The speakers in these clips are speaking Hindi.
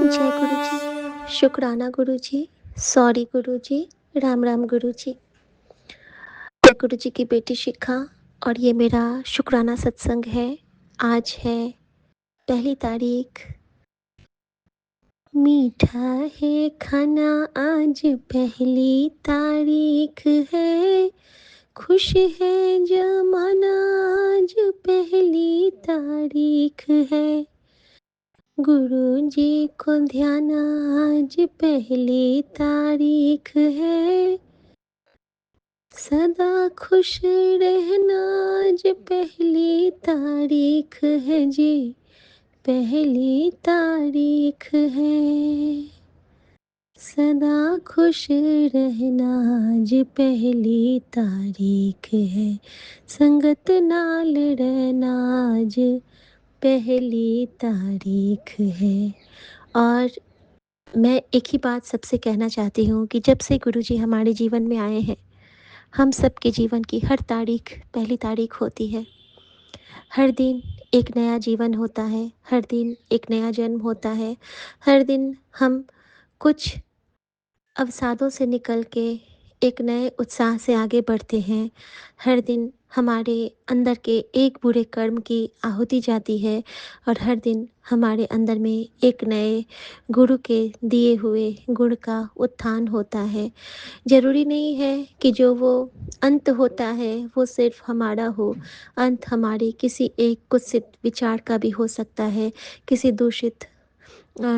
जय गुरुजी, शुक्राना गुरुजी, सॉरी गुरुजी, राम राम गुरुजी। मैं गुरुजी की बेटी शिखा और ये मेरा शुक्राना सत्संग है। आज है 1 तारीख। मीठा है खाना आज 1 तारीख है, खुश है जमाना आज 1 तारीख है। गुरु जी को ध्यान आज 1 तारीख है, सदा खुश रहना आज 1 तारीख है जी, 1 तारीख है। सदा खुश रहना आज 1 तारीख है, संगत नाल रहना आज 1 तारीख है। और मैं एक ही बात सबसे कहना चाहती हूँ कि जब से गुरुजी हमारे जीवन में आए हैं, हम सबके जीवन की हर तारीख 1 तारीख होती है। हर दिन एक नया जीवन होता है, हर दिन एक नया जन्म होता है, हर दिन हम कुछ अवसादों से निकल के एक नए उत्साह से आगे बढ़ते हैं। हर दिन हमारे अंदर के एक बुरे कर्म की आहुति जाती है और हर दिन हमारे अंदर में एक नए गुरु के दिए हुए गुण का उत्थान होता है। ज़रूरी नहीं है कि जो वो अंत होता है वो सिर्फ हमारा हो। अंत हमारे किसी एक कुत्सित विचार का भी हो सकता है, किसी दूषित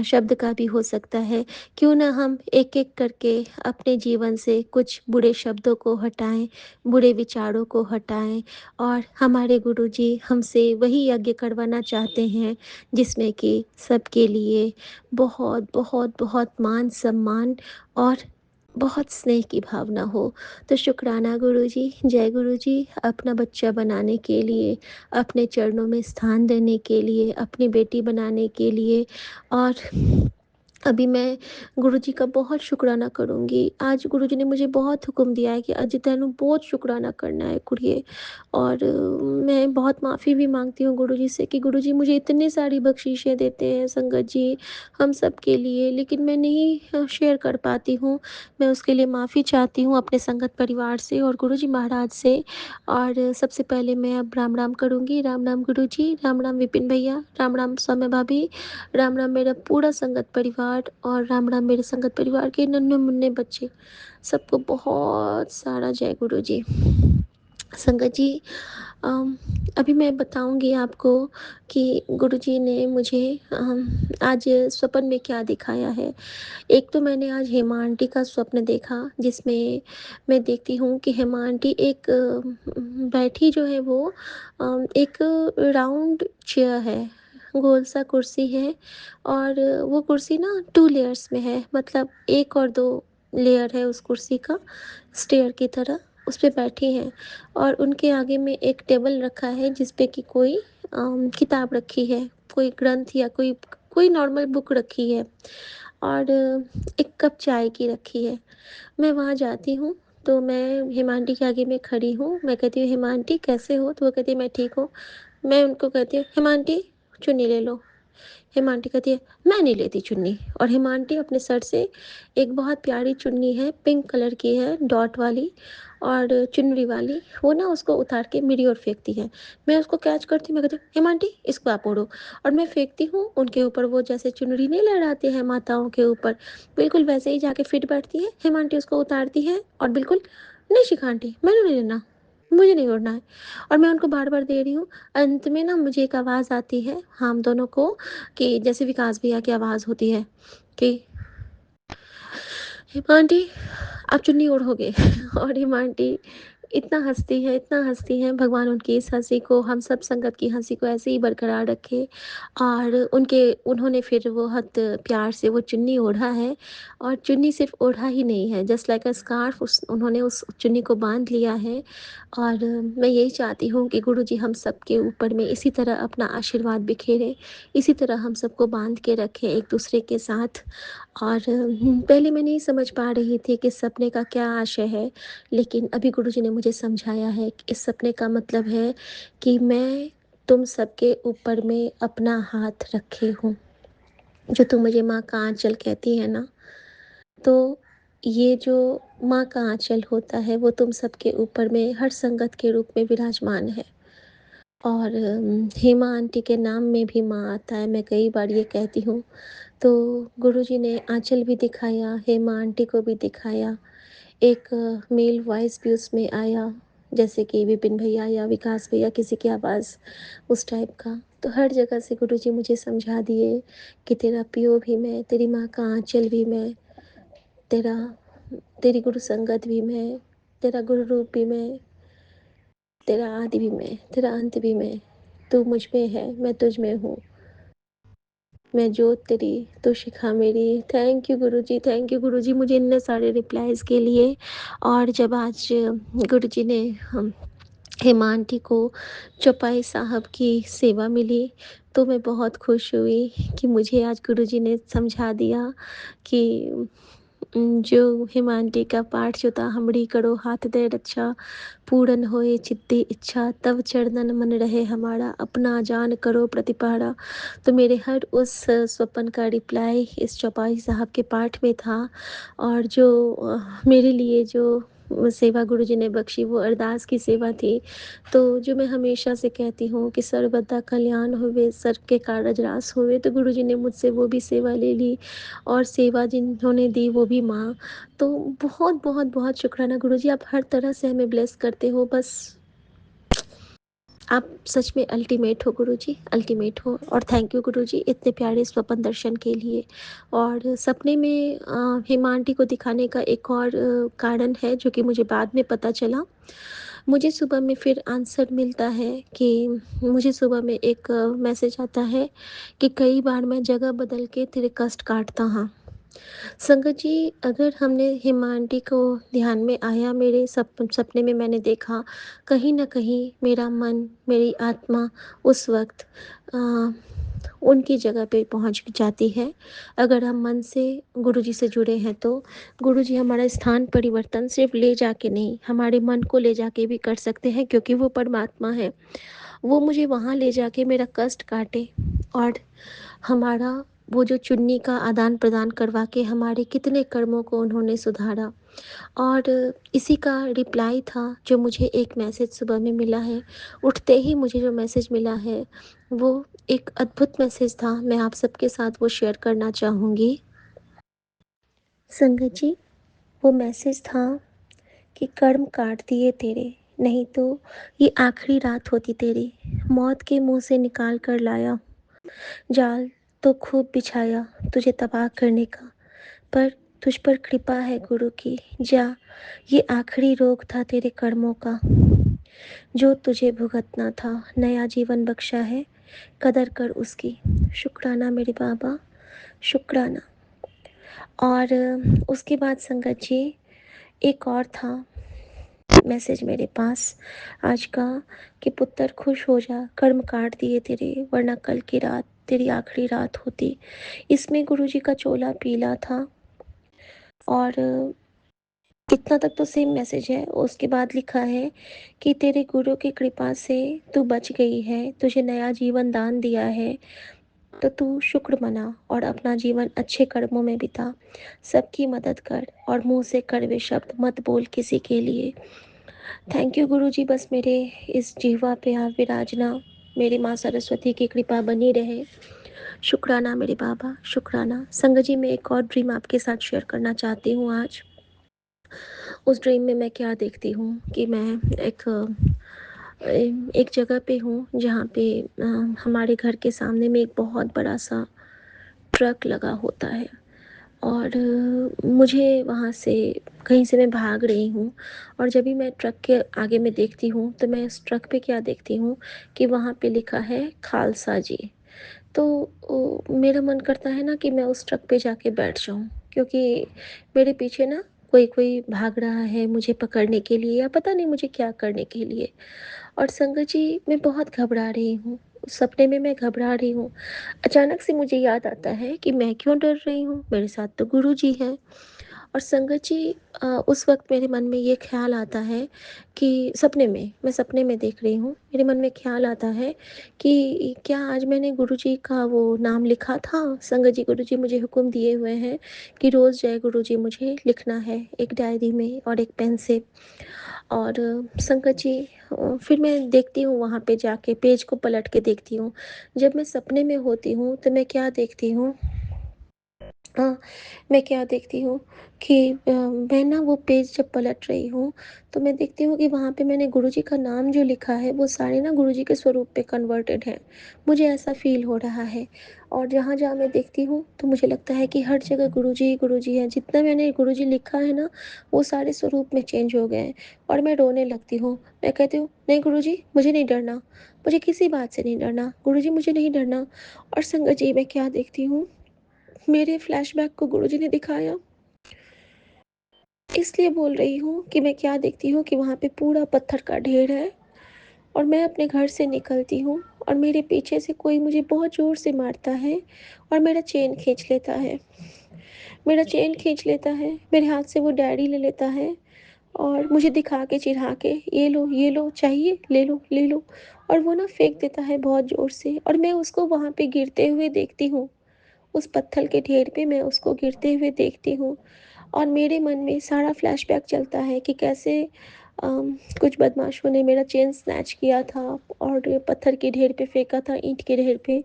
शब्द का भी हो सकता है। क्यों ना हम एक-एक करके अपने जीवन से कुछ बुरे शब्दों को हटाएँ, बुरे विचारों को हटाएँ और हमारे गुरुजी हमसे वही यज्ञ करवाना चाहते हैं जिसमें कि सबके लिए बहुत, बहुत, बहुत मान-सम्मान और बहुत स्नेह की भावना हो। तो शुक्राना गुरुजी, जय गुरुजी, अपना बच्चा बनाने के लिए, अपने चरणों में स्थान देने के लिए, अपनी बेटी बनाने के लिए। और अभी मैं गुरुजी का बहुत शुक्राना करूँगी। आज गुरुजी ने मुझे बहुत हुक्म दिया है कि अज तेनू बहुत शुक्राना करना है कुड़िए। और मैं बहुत माफ़ी भी माँगती हूँ गुरुजी से कि गुरुजी मुझे इतनी सारी बख्शीशें देते हैं संगत जी, हम सब के लिए, लेकिन मैं नहीं शेयर कर पाती हूँ। मैं उसके लिए माफ़ी चाहती हूँ अपने संगत परिवार से और गुरुजी महाराज से। और सबसे पहले मैं अब राम राम करूँगी। राम राम गुरुजी, राम राम विपिन भैया, राम राम सौम्य भाभी, राम राम मेरा पूरा संगत परिवार और राम राम मेरे संगत परिवार के नन्हे-मुन्ने बच्चे। सबको बहुत सारा जय गुरु जी। संगत जी, अम, अभी मैं बताऊंगी आपको कि गुरुजी ने मुझे आज स्वप्न में क्या दिखाया है। एक तो मैंने आज हेमा आंटी का स्वप्न देखा जिसमें मैं देखती हूँ कि हेमा आंटी एक बैठी जो है वो एक राउंड चेयर है, गोल सा कुर्सी है और वो कुर्सी ना 2 लेयर्स में है, मतलब 1 और 2 लेयर है उस कुर्सी का, स्टेयर की तरह उस पे बैठी हैं। और उनके आगे में एक टेबल रखा है जिस पे कि कोई किताब रखी है, कोई ग्रंथ या कोई कोई नॉर्मल बुक रखी है और एक कप चाय की रखी है। मैं वहाँ जाती हूँ तो मैं हेमा आंटी के आगे में खड़ी हूँ। मैं कहती हूँ, हेमा आंटी कैसे हो? तो वो कहती है मैं ठीक हूँ। मैं उनको कहती हूँ, हेमा आंटी चुन्नी ले लो। हेमा आंटी कहती है मैं नहीं लेती चुन्नी। और हेमा आंटी अपने सर से एक बहुत प्यारी चुन्नी है, पिंक कलर की है, डॉट वाली और चुनरी वाली, वो ना उसको उतार के मेरी ओर फेंकती है। मैं उसको कैच करती हूँ, मैं कहती हूँ हेमा आंटी इसको आप ओढ़ो। और मैं फेंकती हूँ उनके ऊपर, वो जैसे चुनरी नहीं लहराते हैं माताओं के ऊपर, बिल्कुल वैसे ही जाके फिट बैठती है। हेमा आंटी उसको उतारती है और बिल्कुल, नहीं शिखा आंटी मैंने नहीं लेना, मुझे नहीं ओढ़ना है। और मैं उनको बार-बार दे रही हूँ। अंत में ना मुझे एक आवाज़ आती है हम दोनों को, कि जैसे विकास भैया की आवाज़ होती है कि हेमा आंटी आप चुन्नी ओढ़ोगे। और हेमा आंटी इतना हँसती हैं, इतना हँसती हैं, भगवान उनकी इस हँसी को, हम सब संगत की हँसी को ऐसे ही बरकरार रखे। और उन्होंने फिर वो बहुत प्यार से वो चुन्नी ओढ़ा है और चुन्नी सिर्फ़ ओढ़ा ही नहीं है, जस्ट लाइक अ स्कार्फ़ उन्होंने उस चुन्नी को बाँध लिया है। और मैं यही चाहती हूँ कि गुरुजी हम सबके ऊपर में इसी तरह अपना आशीर्वाद बिखेरें, इसी तरह हम सबको बाँध के रखें एक-दूसरे के साथ। और पहले मैं नहीं समझ पा रही थी कि इस सपने का क्या आशय है, लेकिन अभी गुरुजी ने मुझे समझाया है कि इस सपने का मतलब है कि मैं तुम सबके ऊपर में अपना हाथ रखे हूँ। जो तुम मुझे माँ का आँचल कहती है ना, तो ये जो माँ का आँचल होता है वो तुम सबके ऊपर में हर संगत के रूप में विराजमान है। और हेमा आंटी के नाम में भी माँ आता है, मैं कई बार ये कहती हूँ। तो गुरुजी ने आँचल भी दिखाया, हेमा आंटी को भी दिखाया, एक मेल वॉइस भी उसमें आया, जैसे कि विपिन भैया या विकास भैया किसी की आवाज़ उस टाइप का। तो हर जगह से गुरुजी मुझे समझा दिए कि तेरा पियो भी मैं, तेरी माँ का आँचल भी मैं, तेरा तेरी गुरु संगत भी मैं, तेरा गुरु रूप भी मैं, तेरा आदि भी मैं, तेरा अंत भी मैं, तू मुझ में है, मैं तुझ में हूँ, मैं जोत तेरी, तू शिखा मेरी। थैंक यू गुरुजी, थैंक यू गुरुजी, मुझे इतने सारे रिप्लाइज़ के लिए। और जब आज गुरुजी ने हम हेमा आंटी को चौपाई साहब की सेवा मिली, तो मैं बहुत खुश हुई कि मुझे आज गुरुजी ने समझा दिया कि जो हेमा आंटी का पाठ जो था, हमड़ी करो हाथ दे रक्षा, पूरन होए चित्ती इच्छा, तव चरणन मन रहे हमारा, अपना जान करो प्रतिपारा। तो मेरे हर उस स्वपन का रिप्लाई इस चौपाई साहब के पाठ में था। और जो मेरे लिए जो सेवा गुरुजी ने बख्शी वो अरदास की सेवा थी। तो जो मैं हमेशा से कहती हूँ कि सर्वदा कल्याण होवे, सर के कारज रास होवे, तो गुरुजी ने मुझसे वो भी सेवा ले ली। और सेवा जिन्होंने दी वो भी माँ। तो बहुत बहुत बहुत शुक्राना गुरुजी, आप हर तरह से हमें ब्लेस करते हो। बस आप सच में अल्टीमेट हो गुरुजी, अल्टीमेट हो। और थैंक यू गुरुजी इतने प्यारे स्वप्न दर्शन के लिए। और सपने में हेमा आंटी को दिखाने का एक और कारण है जो कि मुझे बाद में पता चला। मुझे सुबह में फिर आंसर मिलता है कि मुझे सुबह में एक मैसेज आता है कि कई बार मैं जगह बदल के तेरे कष्ट काटता हाँ। संगत जी, अगर हमने हेमा आंटी को ध्यान में आया, मेरे सपने में मैंने देखा, कहीं न कहीं मेरा मन, मेरी आत्मा उस वक़्त अ, उनकी जगह पे पहुँच जाती है। अगर हम मन से गुरुजी से जुड़े हैं तो गुरुजी हमारा स्थान परिवर्तन सिर्फ़ ले जाके नहीं, हमारे मन को ले जाके भी कर सकते हैं, क्योंकि वो परमात्मा है। वो मुझे वहाँ ले जाके मेरा कष्ट काटे और हमारा वो जो चुन्नी का आदान-प्रदान करवा के हमारे कितने कर्मों को उन्होंने सुधारा। और इसी का रिप्लाई था जो मुझे एक मैसेज सुबह में मिला है। उठते ही मुझे जो मैसेज मिला है, वो एक अद्भुत मैसेज था, मैं आप सबके साथ वो शेयर करना चाहूँगी। संगत जी, वो मैसेज था कि कर्म काट दिए तेरे, नहीं तो ये आखिरी रात होती तेरी, मौत के मुँह से निकाल कर लाया जाल तो खूब बिछाया तुझे तबाह करने का, पर तुझ पर कृपा है गुरु की, जा ये आखिरी रोग था तेरे कर्मों का, जो तुझे भुगतना था, नया जीवन बख्शा है, कदर कर उसकी, शुक्राना मेरे बाबा, शुक्राना। और उसके बाद संगत जी एक और था मैसेज मेरे पास आज का कि पुत्र खुश हो जा, कर्म काट दिए तेरे, वरना कल की रात तेरी आखिरी रात होती। इसमें गुरुजी का चोला पीला था। और इतना तक तो सेम मैसेज है। उसके बाद लिखा है कि तेरे गुरु की कृपा से तू बच गई है, तुझे नया जीवन दान दिया है, तो तू शुक्र मना और अपना जीवन अच्छे कर्मों में बिता, सबकी मदद कर और मुंह से कड़वे शब्द मत बोल किसी के लिए। थैंक यू गुरुजी, बस मेरे इस जीवा पे आप विराजना, मेरी माँ सरस्वती की कृपा बनी रहे। शुक्राना मेरे बाबा, शुक्राना। संगत जी, मैं एक और ड्रीम आपके साथ शेयर करना चाहती हूँ आज। उस ड्रीम में मैं क्या देखती हूँ कि मैं एक एक जगह पे हूँ जहाँ पे हमारे घर के सामने में एक बहुत बड़ा सा ट्रक लगा होता है। और मुझे वहाँ से कहीं से मैं भाग रही हूँ। और जब भी मैं ट्रक के आगे में देखती हूँ तो मैं उस ट्रक पे क्या देखती हूँ कि वहाँ पे लिखा है खालसा जी। तो मेरा मन करता है ना कि मैं उस ट्रक पे जाके बैठ जाऊँ, क्योंकि मेरे पीछे ना कोई कोई भाग रहा है मुझे पकड़ने के लिए या पता नहीं मुझे क्या करने के लिए। और संगत जी, मैं बहुत घबरा रही हूँ, उस सपने में मैं घबरा रही हूँ। अचानक से मुझे याद आता है कि मैं क्यों डर रही हूँ, मेरे साथ तो गुरु जी हैं। और संगत जी, उस वक़्त मेरे मन में ये ख़्याल आता है कि सपने में, मैं सपने में देख रही हूँ, मेरे मन में ख़्याल आता है कि क्या आज मैंने गुरुजी का वो नाम लिखा था? संगत जी, गुरुजी मुझे हुक्म दिए हुए हैं कि रोज़ जय गुरुजी मुझे लिखना है एक डायरी में और एक पेन से। और संगत जी, फिर मैं देखती हूँ वहाँ पे जाके पेज को पलट के देखती हूँ। जब मैं सपने में होती हूँ तो मैं क्या देखती हूँ, हाँ, मैं क्या देखती हूँ कि मैं ना वो पेज जब पलट रही हूँ, तो मैं देखती हूँ कि वहाँ पे मैंने गुरुजी का नाम जो लिखा है, वो सारे ना गुरुजी के स्वरूप पे कन्वर्टेड हैं। मुझे ऐसा फ़ील हो रहा है और जहाँ-जहाँ मैं देखती हूँ, तो मुझे लगता है कि हर जगह गुरुजी ही गुरुजी हैं। जितना मैंने गुरुजी लिखा है ना, वो सारे स्वरूप में चेंज हो गए हैं और मैं रोने लगती हूँ। मैं कहती हूँ, "नहीं गुरुजी, मुझे नहीं डरना, मुझे किसी बात से नहीं डरना। गुरुजी, मुझे नहीं डरना।" और संगत जी, मैं क्या देखती हूँ, मेरे फ्लैशबैक को गुरुजी ने दिखाया। इसलिए बोल रही हूँ कि मैं क्या देखती हूँ कि वहाँ पे पूरा पत्थर का ढेर है और मैं अपने घर से निकलती हूँ और मेरे पीछे से कोई मुझे बहुत ज़ोर से मारता है और मेरा चेन खींच लेता है। मेरा चेन खींच लेता है, मेरे हाथ से वो डायरी ले लेता है और मुझे दिखा के चिढ़ा के, ये लो, चाहिए? ले लो।" और वो ना फेंक देता है बहुत ज़ोर से और मैं उसको वहाँ पे गिरते हुए देखती हूँ। उस पत्थर के ढेर पे मैं उसको गिरते हुए देखती हूँ और मेरे मन में सारा फ्लैशबैक चलता है कि कैसे कुछ बदमाशों ने मेरा चेन स्नैच किया था और पत्थर के ढेर पे फेंका था, ईंट के ढेर पे,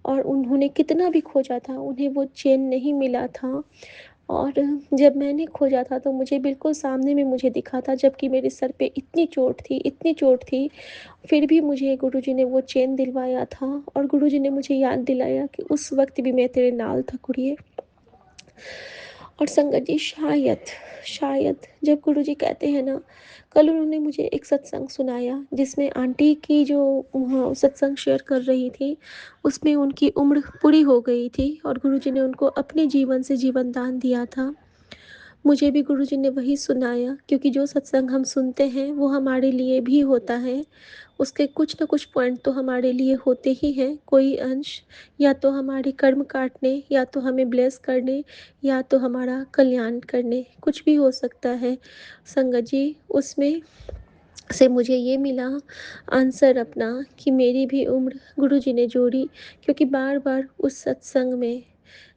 और उन्होंने कितना भी खोजा था, उन्हें वो चेन नहीं मिला था। और जब मैंने खोजा था तो मुझे बिल्कुल सामने में मुझे दिखा था, जबकि मेरे सर पे इतनी चोट थी, फिर भी मुझे गुरुजी ने वो चेन दिलवाया था और गुरुजी ने मुझे याद दिलाया कि उस वक़्त भी मैं तेरे नाल था कुड़िए। और संगत जी, शायद जब गुरुजी कहते हैं ना, कल उन्होंने मुझे एक सत्संग सुनाया जिसमें आंटी की जो सत्संग शेयर कर रही थी, उसमें उनकी उम्र पूरी हो गई थी और गुरुजी ने उनको अपने जीवन से जीवन दान दिया था। मुझे भी गुरुजी ने वही सुनाया, क्योंकि जो सत्संग हम सुनते हैं वो हमारे लिए भी होता है। उसके कुछ न कुछ पॉइंट तो हमारे लिए होते ही हैं, कोई अंश या तो हमारे कर्म काटने, या तो हमें ब्लेस करने, या तो हमारा कल्याण करने, कुछ भी हो सकता है। संगत जी, उसमें से मुझे ये मिला आंसर अपना कि मेरी भी उम्र गुरुजी ने जोड़ी, क्योंकि बार-बार उस सत्संग में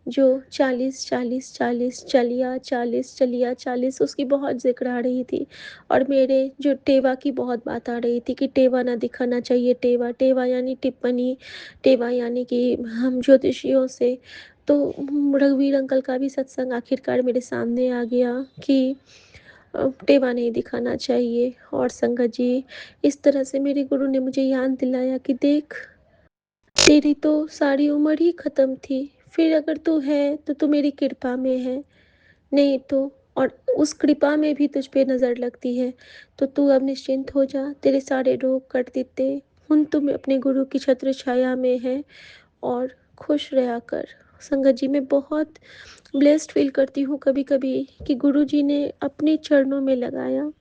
जो 40, 40, 40 चलिया, 40 चलिया, 40 उसकी बहुत ज़िक्र आ रही थी और मेरे जो टेवा की बहुत बात आ रही थी कि टेवा ना दिखाना चाहिए, टेवा, टेवा यानी टिप्पणी, टेवा यानी कि हम ज्योतिषियों से। तो रघुवीर अंकल का भी सत्संग आखिरकार मेरे सामने आ गया कि टेवा नहीं दिखाना चाहिए। और संगत जी, इस तरह से मेरे गुरु ने मुझे याद दिलाया कि देख, तेरी तो सारी उम्र ही ख़त्म थी, फिर अगर तू है तो तू मेरी कृपा में है, नहीं तो, और उस कृपा में भी तुझ पे नज़र लगती है, तो तू अब निश्चिंत हो जा, तेरे सारे रोग कट दिते, हुन तुम अपने गुरु की छत्र छाया में है और खुश रहा कर। संगत जी, मैं बहुत ब्लेस्ड फ़ील करती हूँ कभी-कभी कि गुरुजी ने अपने चरणों में लगाया।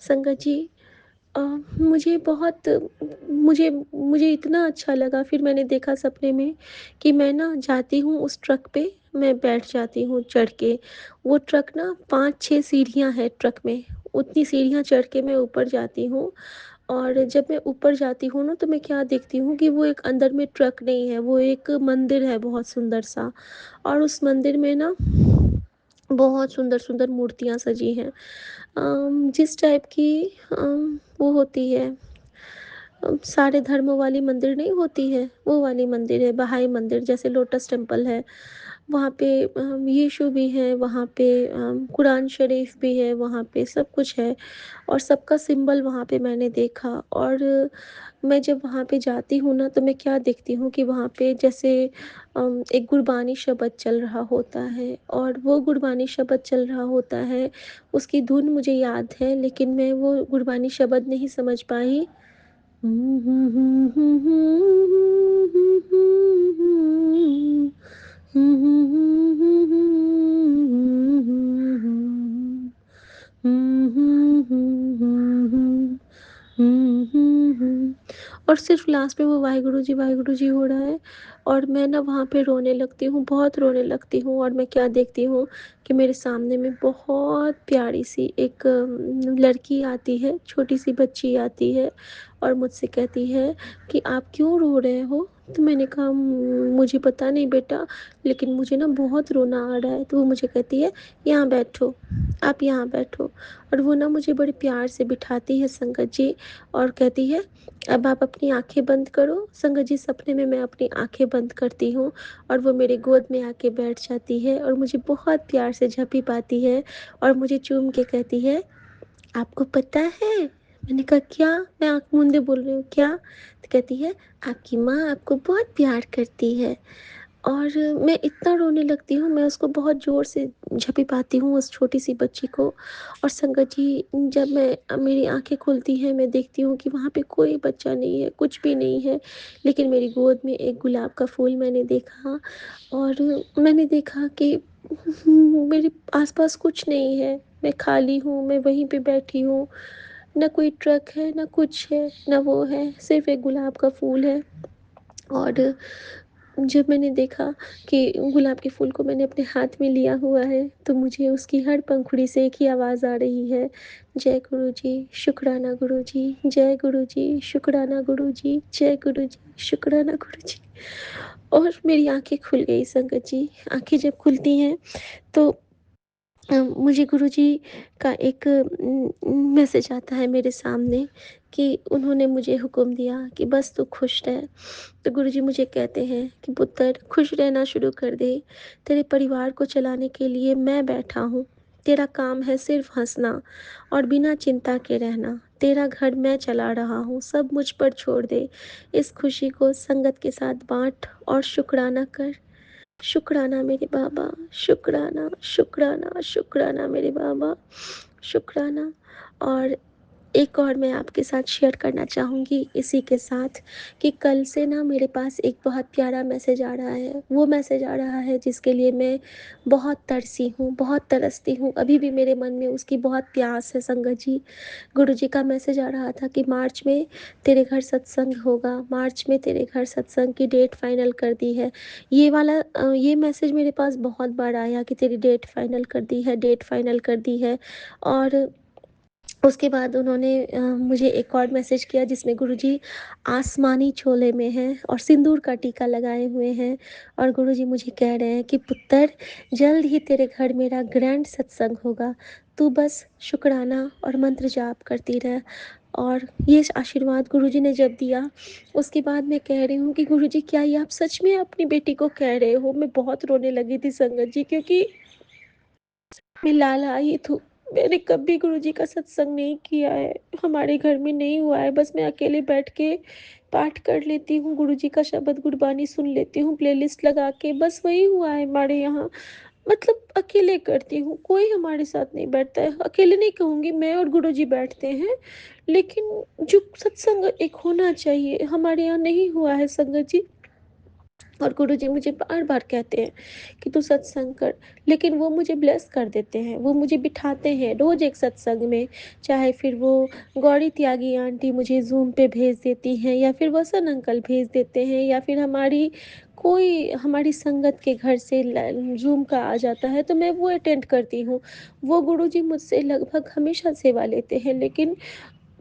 संगत जी, अ, मुझे बहुत मुझे मुझे इतना अच्छा लगा, फिर मैंने देखा सपने में कि मैं ना जाती हूँ उस ट्रक पे, मैं बैठ जाती हूँ चढ़ के। वो ट्रक ना 5-6 सीढ़ियाँ हैं ट्रक में, उतनी सीढ़ियाँ चढ़ के मैं ऊपर जाती हूँ और जब मैं ऊपर जाती हूँ ना, तो मैं क्या देखती हूँ कि वो एक अंदर में ट्रक नहीं है, वो एक मंदिर है बहुत सुंदर-सा, और उस मंदिर में ना बहुत सुंदर-सुंदर मूर्तियाँ सजी हैं। जिस टाइप की वो होती है, सारे धर्मों वाली मंदिर नहीं होती है, वो वाली मंदिर है, बहाई मंदिर, जैसे लोटस टेम्पल है, वहाँ पे यीशु भी है, वहाँ पे कुरान शरीफ भी है, वहाँ पे सब कुछ है और सबका सिंबल वहाँ पे मैंने देखा। और मैं जब वहाँ पे जाती हूँ ना, तो मैं क्या देखती हूँ कि वहाँ पे जैसे एक गुरबानी शब्द चल रहा होता है और वो गुरबानी शब्द चल रहा होता है, उसकी धुन मुझे याद है, लेकिन मैं वो गुरबानी शब्द नहीं समझ पाई। और और सिर्फ़ लास्ट में वो वाहेगुरु जी हो रहा है और मैं ना वहाँ पे रोने लगती हूँ, बहुत रोने लगती हूँ और मैं क्या देखती हूँ कि मेरे सामने में बहुत प्यारी-सी एक लड़की आती है, छोटी-सी बच्ची आती है और मुझसे कहती है कि आप क्यों रो रहे हो? तो मैंने कहा मुझे पता नहीं बेटा, लेकिन मुझे ना बहुत रोना आ रहा है।" तो वो मुझे कहती है, "यहाँ बैठो, आप यहाँ बैठो।" और वो ना मुझे बड़े प्यार से बिठाती है संगत जी और कहती है, "अब आप अपनी आँखें बंद करो।" संगत जी सपने में मैं अपनी आँखें बंद करती हूँ और वो मेरे गोद में आके बैठ जाती है और मुझे बहुत प्यार से झपी पाती है और मुझे चूम के कहती है, "आपको पता है?" मैंने कहा, "क्या?" मैं आँख मूंदे बोल रही हूँ, "क्या?" तो कहती है, "आपकी माँ आपको बहुत प्यार करती है।" और मैं इतना रोने लगती हूँ, मैं उसको बहुत ज़ोर से झपी पाती हूँ उस छोटी-सी बच्ची को और संगत जी जब मेरी आँखें खुलती हैं, मैं देखती हूँ कि वहाँ पे कोई बच्चा नहीं है, कुछ भी नहीं है। लेकिन मेरी गोद में एक गुलाब का फूल मैंने देखा और मैंने देखा कि मेरे आस-पास कुछ नहीं है, मैं खाली हूँ, मैं वहीं पे बैठी हूँ। ना कोई ट्रक है, ना कुछ है, ना वो है, सिर्फ़ एक गुलाब का फूल है। और जब मैंने देखा कि गुलाब के फूल को मैंने अपने हाथ में लिया हुआ है, तो मुझे उसकी हर पंखुड़ी से एक ही आवाज़ आ रही है, जय गुरुजी, शुक्राना गुरुजी, जय गुरुजी, शुक्राना गुरुजी, जय गुरुजी, शुक्राना गुरुजी। और मेरी आँखें खुल गई संगत जी, आँखें जब खुलती हैं तो मुझे गुरुजी का एक मैसेज आता है मेरे सामने कि उन्होंने मुझे हुक्म दिया कि बस तू खुश रह। तो गुरुजी मुझे कहते हैं कि पुत्र खुश रहना शुरू कर दे, तेरे परिवार को चलाने के लिए मैं बैठा हूँ। तेरा काम है सिर्फ हँसना और बिना चिंता के रहना। तेरा घर मैं चला रहा हूँ, सब मुझ पर छोड़ दे। इस खुशी को संगत के साथ बाँट और शुक्राना कर। शुक्राना मेरे बाबा, शुक्राना, शुक्राना, शुक्राना मेरे बाबा, शुक्राना। और एक और मैं आपके साथ शेयर करना चाहूँगी इसी के साथ कि कल से ना मेरे पास एक बहुत प्यारा मैसेज आ रहा है। वो मैसेज आ रहा है जिसके लिए मैं बहुत तरसी हूँ, बहुत तरसती हूँ। अभी भी मेरे मन में उसकी बहुत प्यास है संगत जी। गुरुजी का मैसेज आ रहा था कि मार्च में तेरे घर सत्संग होगा, मार्च में तेरे घर सत्संग की डेट फाइनल कर दी है। ये मैसेज मेरे पास बहुत बार आया कि तेरी डेट फाइनल कर दी है, डेट फाइनल कर दी है। और उसके बाद उन्होंने मुझे एक और मैसेज किया जिसमें गुरुजी आसमानी चोले में हैं और सिंदूर का टीका लगाए हुए हैं और गुरुजी मुझे कह रहे हैं कि पुत्र जल्द ही तेरे घर मेरा ग्रैंड सत्संग होगा, तू बस शुक्राना और मंत्र जाप करती रह। और ये आशीर्वाद गुरुजी ने जब दिया उसके बाद मैं कह रही हूँ कि गुरुजी क्या ये आप सच में अपनी बेटी को कह रहे हो? मैं बहुत रोने लगी थी संगत जी, क्योंकि मैं लालायित हूँ। मैंने कभी गुरुजी का सत्संग नहीं किया है, हमारे घर में नहीं हुआ है, बस मैं अकेले बैठ के पाठ कर लेती हूँ, गुरुजी का शबद गुरबानी सुन लेती हूँ प्लेलिस्ट लगा के, बस वही हुआ है हमारे यहाँ। मतलब अकेले करती हूँ, कोई हमारे साथ नहीं बैठता है। अकेले नहीं कहूँगी, मैं और गुरुजी बैठते हैं, लेकिन जो सत्संग एक होना चाहिए, हमारे यहाँ नहीं हुआ है संगत जी। और गुरुजी मुझे बार-बार कहते हैं कि तू सत्संग कर, लेकिन वो मुझे ब्लेस कर देते हैं, वो मुझे बिठाते हैं रोज़ एक सत्संग में, चाहे फिर वो गौरी त्यागी आंटी मुझे ज़ूम पे भेज देती हैं या फिर वसंत अंकल भेज देते हैं या फिर कोई हमारी संगत के घर से ज़ूम का आ जाता है तो मैं वो अटेंड करती हूँ। वो गुरुजी मुझसे लगभग हमेशा सेवा लेते हैं, लेकिन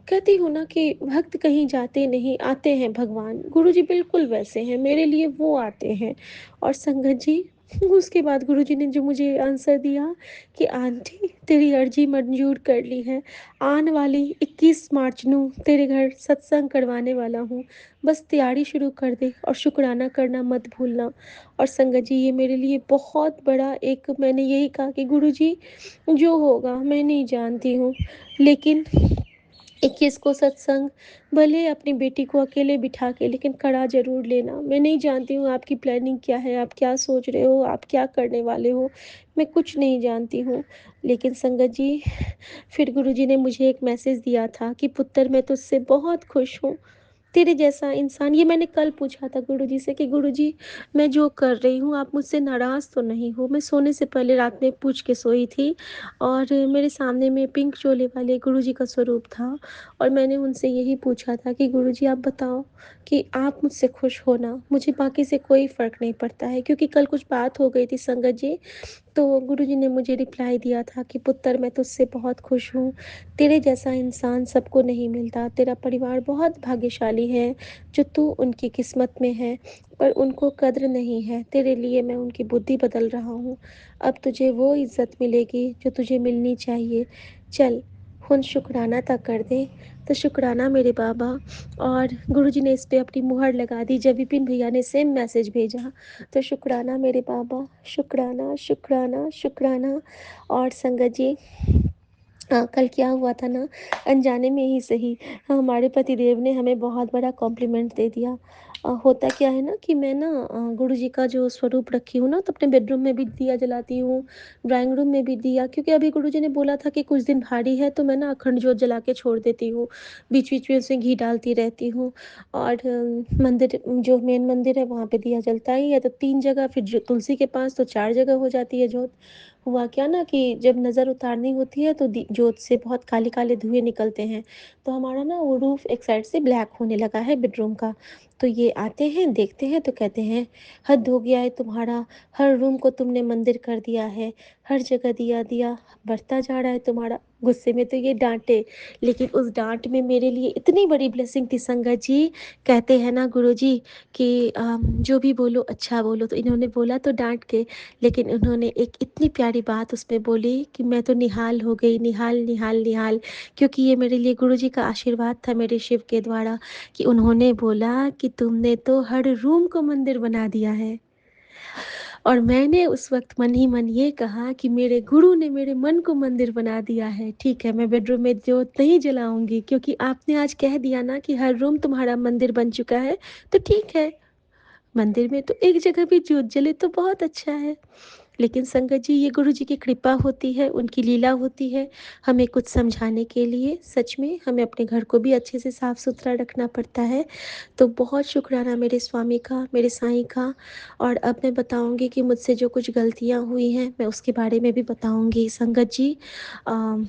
कहती हूँ ना कि भक्त कहीं जाते नहीं, आते हैं भगवान। गुरुजी बिल्कुल वैसे हैं, मेरे लिए वो आते हैं। और संगत जी उसके बाद गुरुजी ने जो मुझे आंसर दिया कि आंटी तेरी अर्ज़ी मंज़ूर कर ली है। आने वाली 21 मार्च नू तेरे घर सत्संग करवाने वाला हूँ। बस तैयारी शुरू कर दे और शुकराना करना मत भूलना। और संगत जी ये मेरे लिए बहुत बड़ा एक मैंने यही कहा कि गुरुजी जो होगा मैं नहीं जानती हूँ, लेकिन 21 को सत्संग, भले अपनी बेटी को अकेले बिठा के लेकिन करा ज़रूर लेना। मैं नहीं जानती हूँ आपकी प्लानिंग क्या है, आप क्या सोच रहे हो, आप क्या करने वाले हो, मैं कुछ नहीं जानती हूँ। लेकिन संगत जी फिर गुरुजी ने मुझे एक मैसेज दिया था कि पुत्र मैं तुझसे बहुत खुश हूँ। तेरे जैसा इंसान, ये मैंने कल पूछा था गुरुजी से कि गुरुजी, मैं जो कर रही हूँ आप मुझसे नाराज़ तो नहीं हो? मैं सोने से पहले रात में पूछ के सोई थी और मेरे सामने में पिंक चोले वाले गुरुजी का स्वरूप था और मैंने उनसे यही पूछा था कि गुरुजी आप बताओ कि आप मुझसे खुश हो ना? मुझे बाकी से कोई फ़र्क नहीं पड़ता है, क्योंकि कल कुछ बात हो गई थी संगत जी, तो गुरुजी ने मुझे रिप्लाई दिया था कि पुत्र मैं तुझसे बहुत खुश हूँ। तेरे जैसा इंसान सबको नहीं मिलता। तेरा परिवार बहुत भाग्यशाली है जो तू उनकी किस्मत में है, पर उनको कद्र नहीं है। तेरे लिए मैं उनकी बुद्धि बदल रहा हूँ। अब तुझे वो इज़्ज़त मिलेगी जो तुझे मिलनी चाहिए। चल, हुन शुकराना अता कर दे। तो शुकराना मेरे बाबा। और गुरुजी ने इस पे अपनी मुहर लगा दी। जब विपिन भैया ने सेम मैसेज भेजा, तो शुकराना मेरे बाबा, शुकराना, शुकराना, शुकराना। और संगत जी, कल क्या हुआ था ना, अनजाने में ही सही, हमारे पतिदेव ने हमें बहुत बड़ा कॉम्प्लीमेंट दे दिया। होता क्या है ना कि मैं ना गुरुजी का जो स्वरूप रखी हूँ ना, तो अपने बेडरूम में भी दिया जलाती हूँ, ड्राइंग रूम में भी दिया, क्योंकि अभी गुरुजी ने बोला था कि कुछ दिन भारी है, तो मैं ना अखंड जोत जला के छोड़ देती हूँ। बीच-बीच में उसमें घी डालती रहती हूँ और मंदिर जो मेन मंदिर है वहाँ पे दिया जलता ही है, तो 3 जगह, फिर जो तुलसी के पास तो 4 जगह हो जाती है जोत। हुआ क्या ना कि जब नज़र उतारनी होती है तो दी जोत से बहुत काले-काले धुएँ निकलते हैं, तो हमारा ना वो रूफ़ एक साइड से ब्लैक होने लगा है बेडरूम का। तो ये आते हैं, देखते हैं तो कहते हैं, "हद हो गया है तुम्हारा, हर रूम को तुमने मंदिर कर दिया है, हर जगह दिया-दिया बढ़ता जा रहा है तुम्हारा।" गुस्से में तो ये डाँटे, लेकिन उस डाँट में मेरे लिए इतनी बड़ी ब्लेसिंग थी संगत जी। कहते हैं ना गुरुजी कि जो भी बोलो अच्छा बोलो, तो इन्होंने बोला तो डाँट के, लेकिन उन्होंने एक इतनी प्यारी बात उसमें बोली कि मैं तो निहाल हो गई, निहाल, निहाल, निहाल, क्योंकि ये मेरे लिए गुरुजी का आशीर्वाद था मेरे शिव के द्वारा कि उन्होंने बोला कि तुमने तो हर रूम को मंदिर बना दिया है। और मैंने उस वक़्त मन ही मन ये कहा कि मेरे गुरु ने मेरे मन को मंदिर बना दिया है। ठीक है, मैं बेडरूम में जोत नहीं जलाऊँगी, क्योंकि आपने आज कह दिया ना कि हर रूम तुम्हारा मंदिर बन चुका है, तो ठीक है, मंदिर में तो एक जगह भी जोत जले तो बहुत अच्छा है। लेकिन संगत जी, ये गुरु जी की कृपा होती है, उनकी लीला होती है, हमें कुछ समझाने के लिए। सच में हमें अपने घर को भी अच्छे से साफ-सुथरा रखना पड़ता है। तो बहुत शुक्राना मेरे स्वामी का, मेरे साईं का। और अब मैं बताऊँगी कि मुझसे जो कुछ गलतियाँ हुई हैं, मैं उसके बारे में भी बताऊँगी संगत जी। अ,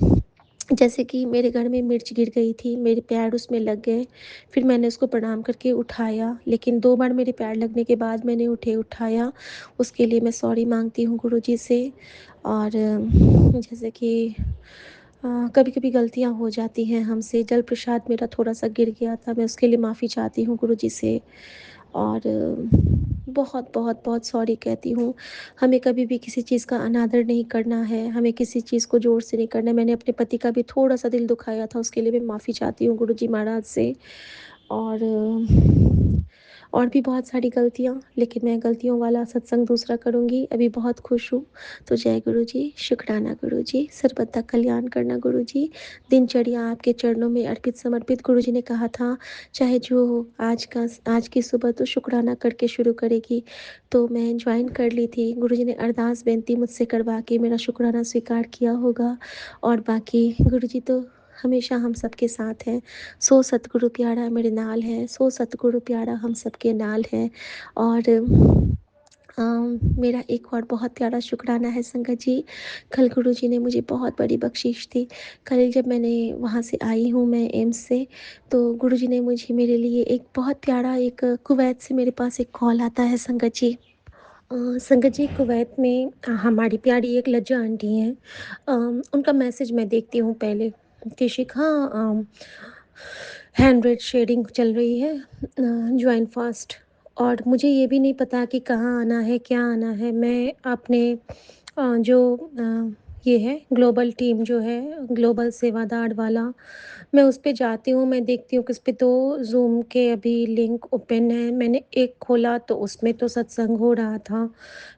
जैसे कि मेरे घर में मिर्च गिर गई थी, मेरे पैर उसमें लग गए, फिर मैंने उसको प्रणाम करके उठाया, लेकिन 2 बार मेरे पैर लगने के बाद मैंने उठाया, उसके लिए मैं सॉरी माँगती हूँ गुरुजी से। और जैसे कि कभी-कभी गलतियाँ हो जाती हैं हमसे, जल प्रसाद मेरा थोड़ा-सा गिर गया था, मैं उसके लिए माफ़ी चाहती हूँ गुरुजी से। और बहुत, बहुत, बहुत सॉरी कहती हूँ। हमें कभी भी किसी चीज़ का अनादर नहीं करना है, हमें किसी चीज़ को ज़ोर से नहीं करना है। मैंने अपने पति का भी थोड़ा-सा दिल दुखाया था, उसके लिए मैं माफ़ी चाहती हूँ गुरुजी महाराज से। और और भी बहुत सारी गलतियाँ, लेकिन मैं गलतियों वाला सत्संग दूसरा करूँगी। अभी बहुत खुश हूँ। तो जय गुरुजी, शुक्राना गुरुजी, सर्वदा कल्याण करना गुरुजी। दिनचर्या आपके चरणों में अर्पित समर्पित। गुरुजी ने कहा था, चाहे जो हो, आज की सुबह तो शुक्राना करके शुरू करेगी। तो मैं जॉइन कर ली थी। गुरुजी ने अरदास बेनती मुझसे करवा के मेरा शुक्राना स्वीकार किया होगा। और बाकी गुरुजी तो हमेशा हम सबके साथ हैं। सो सतगुरु प्यारा मेरे नाल है, सो सतगुरु प्यारा हम सबके नाल है। और मेरा एक और बहुत प्यारा शुक्राना है संगत जी, कल गुरुजी ने मुझे बहुत बड़ी बख्शीश दी। कल जब मैंने वहाँ से आई हूँ मैं एम्स से, तो गुरुजी ने मुझे मेरे लिए एक बहुत प्यारा, एक कुवैत से मेरे पास एक कॉल आता है संगत जी। संगत जी, कुवैत में हमारी प्यारी एक लज्जा आंटी हैं। उनका मैसेज मैं देखती हूँ पहले कि शिखा, हैंड रेड शेडिंग चल रही है, जॉइन फास्ट। और मुझे ये भी नहीं पता कि कहाँ आना है, क्या आना है। मैं अपने जो ये है ग्लोबल टीम जो है, ग्लोबल सेवादार वाला, मैं उस पे जाती हूँ, मैं देखती हूँ कि उस पे 2 ज़ूम के अभी लिंक ओपन है। मैंने एक खोला तो उसमें तो सत्संग हो रहा था,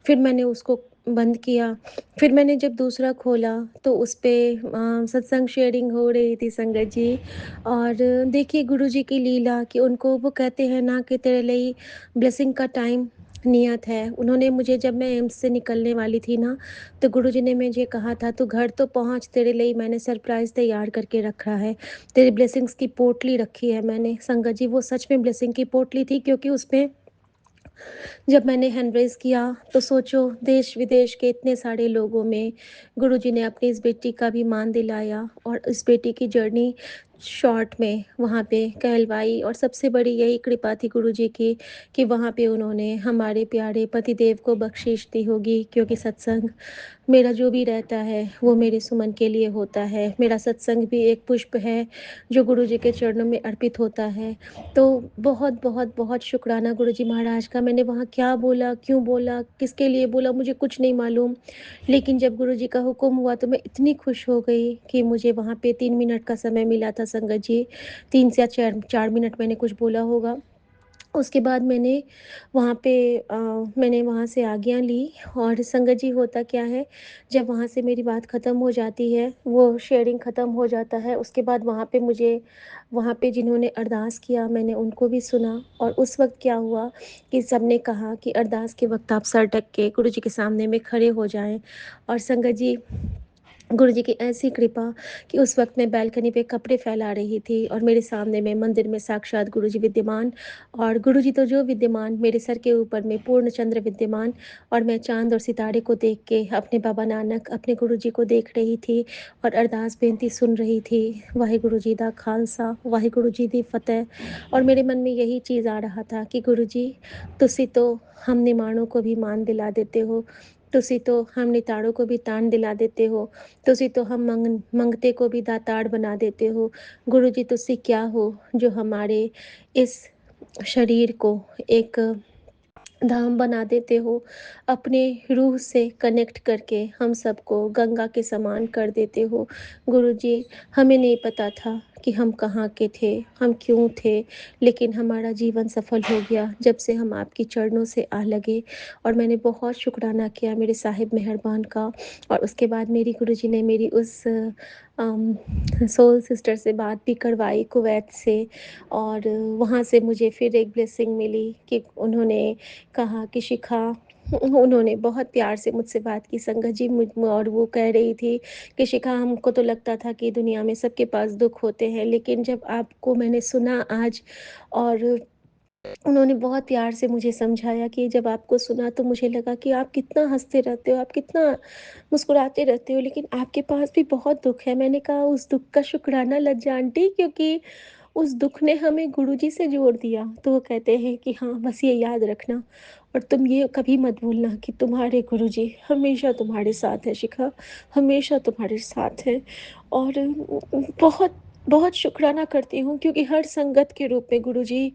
फिर मैंने उसको बंद किया, फिर मैंने जब दूसरा खोला तो उस पे सत्संग शेयरिंग हो रही थी संगत जी। और देखिए गुरुजी की लीला कि उनको वो कहते हैं ना कि तेरे लिए ब्लेसिंग का टाइम नियत है। उन्होंने मुझे जब मैं एम्स से निकलने वाली थी ना, तो गुरुजी ने मुझे कहा था, "तू घर तो पहुँच, तेरे लिए मैंने सरप्राइज़ तैयार करके रखा है। तेरी ब्लेसिंग्स की पोटली रखी है मैंने।" संगत जी, वो सच में ब्लेसिंग की पोटली थी, क्योंकि उसमें जब मैंने हैंड रेज़ किया, तो सोचो, देश-विदेश के इतने सारे लोगों में गुरुजी ने अपनी इस बेटी का भी मान दिलाया, और इस बेटी की जर्नी शॉर्ट में वहाँ पे कहलवाई। और सबसे बड़ी यही कृपा थी गुरुजी की, कि वहाँ पे उन्होंने हमारे प्यारे पतिदेव को बख्शिश दी होगी, क्योंकि सत्संग मेरा जो भी रहता है वो मेरे सुमन के लिए होता है। मेरा सत्संग भी एक पुष्प है जो गुरुजी के चरणों में अर्पित होता है। तो बहुत, बहुत, बहुत शुक्राना गुरुजी महाराज का। मैंने वहाँ क्या बोला, क्यों बोला, किसके लिए बोला, मुझे कुछ नहीं मालूम। लेकिन जब गुरुजी का हुक्म हुआ, तो मैं इतनी खुश हो गई कि मुझे वहाँ पे 3 मिनट का समय मिला था संगत जी। 3 से या 4 मिनट मैंने कुछ बोला होगा। उसके बाद मैंने वहाँ से आज्ञा ली। और संगत जी, होता क्या है, जब वहाँ से मेरी बात ख़त्म हो जाती है, वो शेयरिंग ख़त्म हो जाता है, उसके बाद वहाँ पे जिन्होंने अरदास किया, मैंने उनको भी सुना। और उस वक़्त क्या हुआ कि सबने कहा कि अरदास के वक़्त आप सर ढक के गुरु जी के सामने में खड़े हो जाएँ। और संगत जी, गुरुजी की ऐसी कृपा कि उस वक़्त मैं बालकनी पे कपड़े फैला रही थी, और मेरे सामने में मंदिर में साक्षात गुरुजी विद्यमान। और गुरुजी तो जो विद्यमान, मेरे सर के ऊपर में पूर्ण चंद्र विद्यमान। और मैं चाँद और सितारे को देख के अपने बाबा नानक, अपने गुरुजी को देख रही थी, और अरदास बेनती सुन रही थी। वाहिगुरु जी दा खालसा, वाहिगुरु जी दी फतेह। और मेरे मन में यही चीज़ आ रहा था कि गुरुजी, तुसी तो हम निमाणों को भी मान दिला देते हो, तुसी तो हम निताड़ों को भी तान दिला देते हो, ਤੁਸੀਂ तो हम मंगते को भी दातार बना देते हो। गुरु जी, तुसी क्या हो जो हमारे इस शरीर को एक धाम बना देते हो। अपने रूह से कनेक्ट करके हम सबको गंगा के समान कर देते हो। गुरु जी, हमें नहीं पता था कि हम कहाँ के थे, हम क्यों थे, लेकिन हमारा जीवन सफल हो गया जब से हम आपके चरणों से आ लगे। और मैंने बहुत शुक्राना किया मेरे साहिब मेहरबान का। और उसके बाद मेरी गुरु जी ने मेरी उस सोल सिस्टर से बात भी करवाई कुवैत से। और वहाँ से मुझे फिर एक ब्लेसिंग मिली कि उन्होंने कहा कि शिखा, उन्होंने बहुत प्यार से मुझसे बात की संगत जी, और वो कह रही थी कि शिखा, हमको तो लगता था कि दुनिया में सबके पास दुख होते हैं, लेकिन जब आपको मैंने सुना आज, और उन्होंने बहुत प्यार से मुझे समझाया कि जब आपको सुना तो मुझे लगा कि आप कितना हँसते रहते हो, आप कितना मुस्कुराते रहते हो, लेकिन आपके पास भी बहुत दुःख है। मैंने कहा, उस दुःख का शुक्राना लज्जा आंटी, क्योंकि उस दुःख ने हमें गुरुजी से जोड़ दिया। तो वो कहते हैं कि हाँ, बस ये याद रखना, और तुम ये कभी मत भूलना कि तुम्हारे गुरुजी हमेशा तुम्हारे साथ हैं शिखा, हमेशा तुम्हारे साथ हैं। और बहुत बहुत शुक्राना करती हूँ, क्योंकि हर संगत के रूप में गुरुजी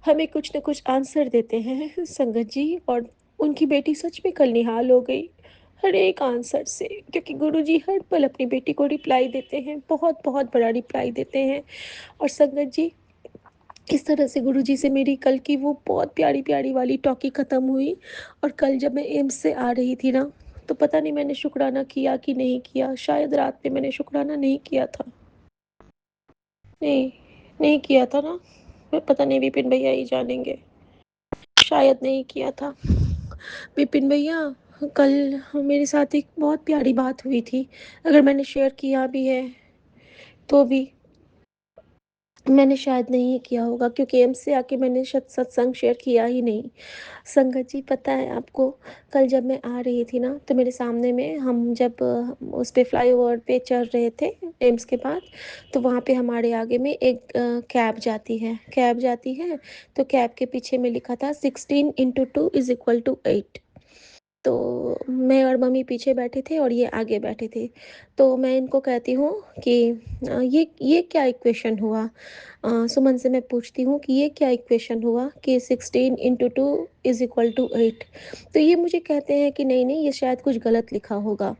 हमें कुछ न कुछ आंसर देते हैं संगत जी। और उनकी बेटी सच में कल निहाल हो गई हर एक आंसर से, क्योंकि गुरुजी हर पल अपनी बेटी को रिप्लाई देते हैं, बहुत बहुत बड़ा रिप्लाई देते हैं। और संगत जी, इस तरह से गुरुजी से मेरी कल की वो बहुत प्यारी प्यारी वाली टॉकी ख़त्म हुई। और कल जब मैं एम्स से आ रही थी ना, तो पता नहीं मैंने शुक्राना किया कि नहीं किया, शायद रात में मैंने शुक्राना नहीं किया था। नहीं, नहीं किया था ना, पता नहीं, विपिन भैया ही जानेंगे। शायद नहीं किया था। विपिन भैया, कल मेरे साथ एक बहुत प्यारी बात हुई थी, अगर मैंने शेयर किया भी है तो भी मैंने शायद नहीं किया होगा, क्योंकि एम्स से आके मैंने सत्संग शेयर किया ही नहीं। संगत जी, पता है आपको, कल जब मैं आ रही थी ना, तो मेरे सामने में हम जब उस पे फ्लाईओवर पे चढ़ रहे थे एम्स के बाद, तो वहाँ पे हमारे आगे में एक कैब जाती है। तो कैब के पीछे में लिखा था 16 इंटू 2 इज इक्वल टू 8। तो मैं और मम्मी पीछे बैठे थे और ये आगे बैठे थे। तो मैं इनको कहती हूँ कि ये क्या इक्वेशन हुआ? सुमन से मैं पूछती हूँ कि ये क्या इक्वेशन हुआ कि 16 इंटू 2 इज़ इक्वल टू 8। तो ये मुझे कहते हैं कि नहीं, नहीं, ये शायद कुछ गलत लिखा होगा।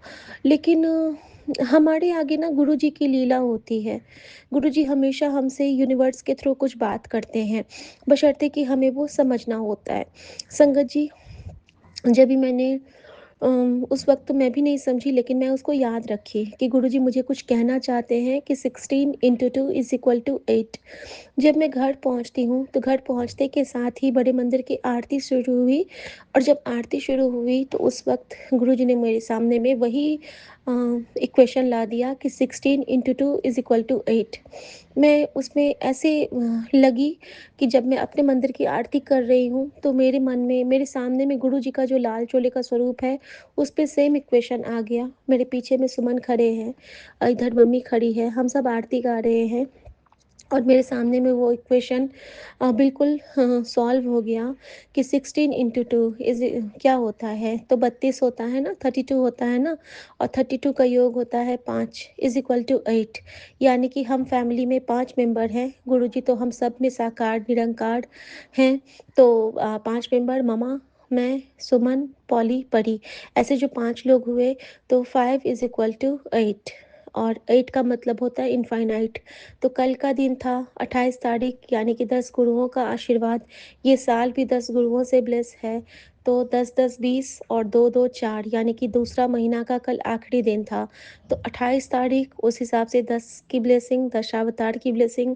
लेकिन हमारे आगे ना गुरुजी की लीला होती है। गुरुजी हमेशा हमसे यूनिवर्स के थ्रू कुछ बात करते हैं, बशर्ते कि हमें वो समझना होता है। संगत जी, जब भी मैंने उस वक़्त तो मैं भी नहीं समझी, लेकिन मैं उसको याद रखी कि गुरुजी मुझे कुछ कहना चाहते हैं कि 16 इंटू 2 इज़ इक्वल टू 8। जब मैं घर पहुँचती हूँ, तो घर पहुँचते के साथ ही बड़े मंदिर की आरती शुरू हुई, और जब आरती शुरू हुई तो उस वक़्त गुरुजी ने मेरे सामने में वही इक्वेशन ला दिया कि 16 इंटू 2 इज़ इक्वल टू 8। मैं उसमें ऐसे लगी कि जब मैं अपने मंदिर की आरती कर रही हूँ, तो मेरे मन में, मेरे सामने में गुरुजी का जो लाल चोले का स्वरूप है, उस पे सेम इक्वेशन आ गया। मेरे पीछे में सुमन खड़े हैं, इधर मम्मी खड़ी है, हम सब आरती गा रहे हैं, और मेरे सामने में वो इक्वेशन बिल्कुल सॉल्व हो गया कि 16 इंटू 2 इज़ क्या होता है, तो 32 होता है ना, 32 होता है ना, और 32 का योग होता है 5 इज़ इक्वल टू 8। यानी कि हम फैमिली में 5 मेंबर हैं, गुरुजी तो हम सब में साकार निरंकार हैं। तो 5 मेंबर, मम्मा, मैं, सुमन, पॉली, परी, ऐसे जो 5 लोग हुए, तो 5 इज़ इक्वल टू 8, और 8 का मतलब होता है इनफाइनाइट। तो कल का दिन था 28 तारीख, यानी कि 10 गुरुओं का आशीर्वाद। ये साल भी 10 गुरुओं से ब्लेस है। तो 10-10 20 और 2-2 4, यानी कि दूसरा महीना का कल आखिरी दिन था। तो 28 तारीख, उस हिसाब से 10 की ब्लेसिंग, दशावतार की ब्लेसिंग,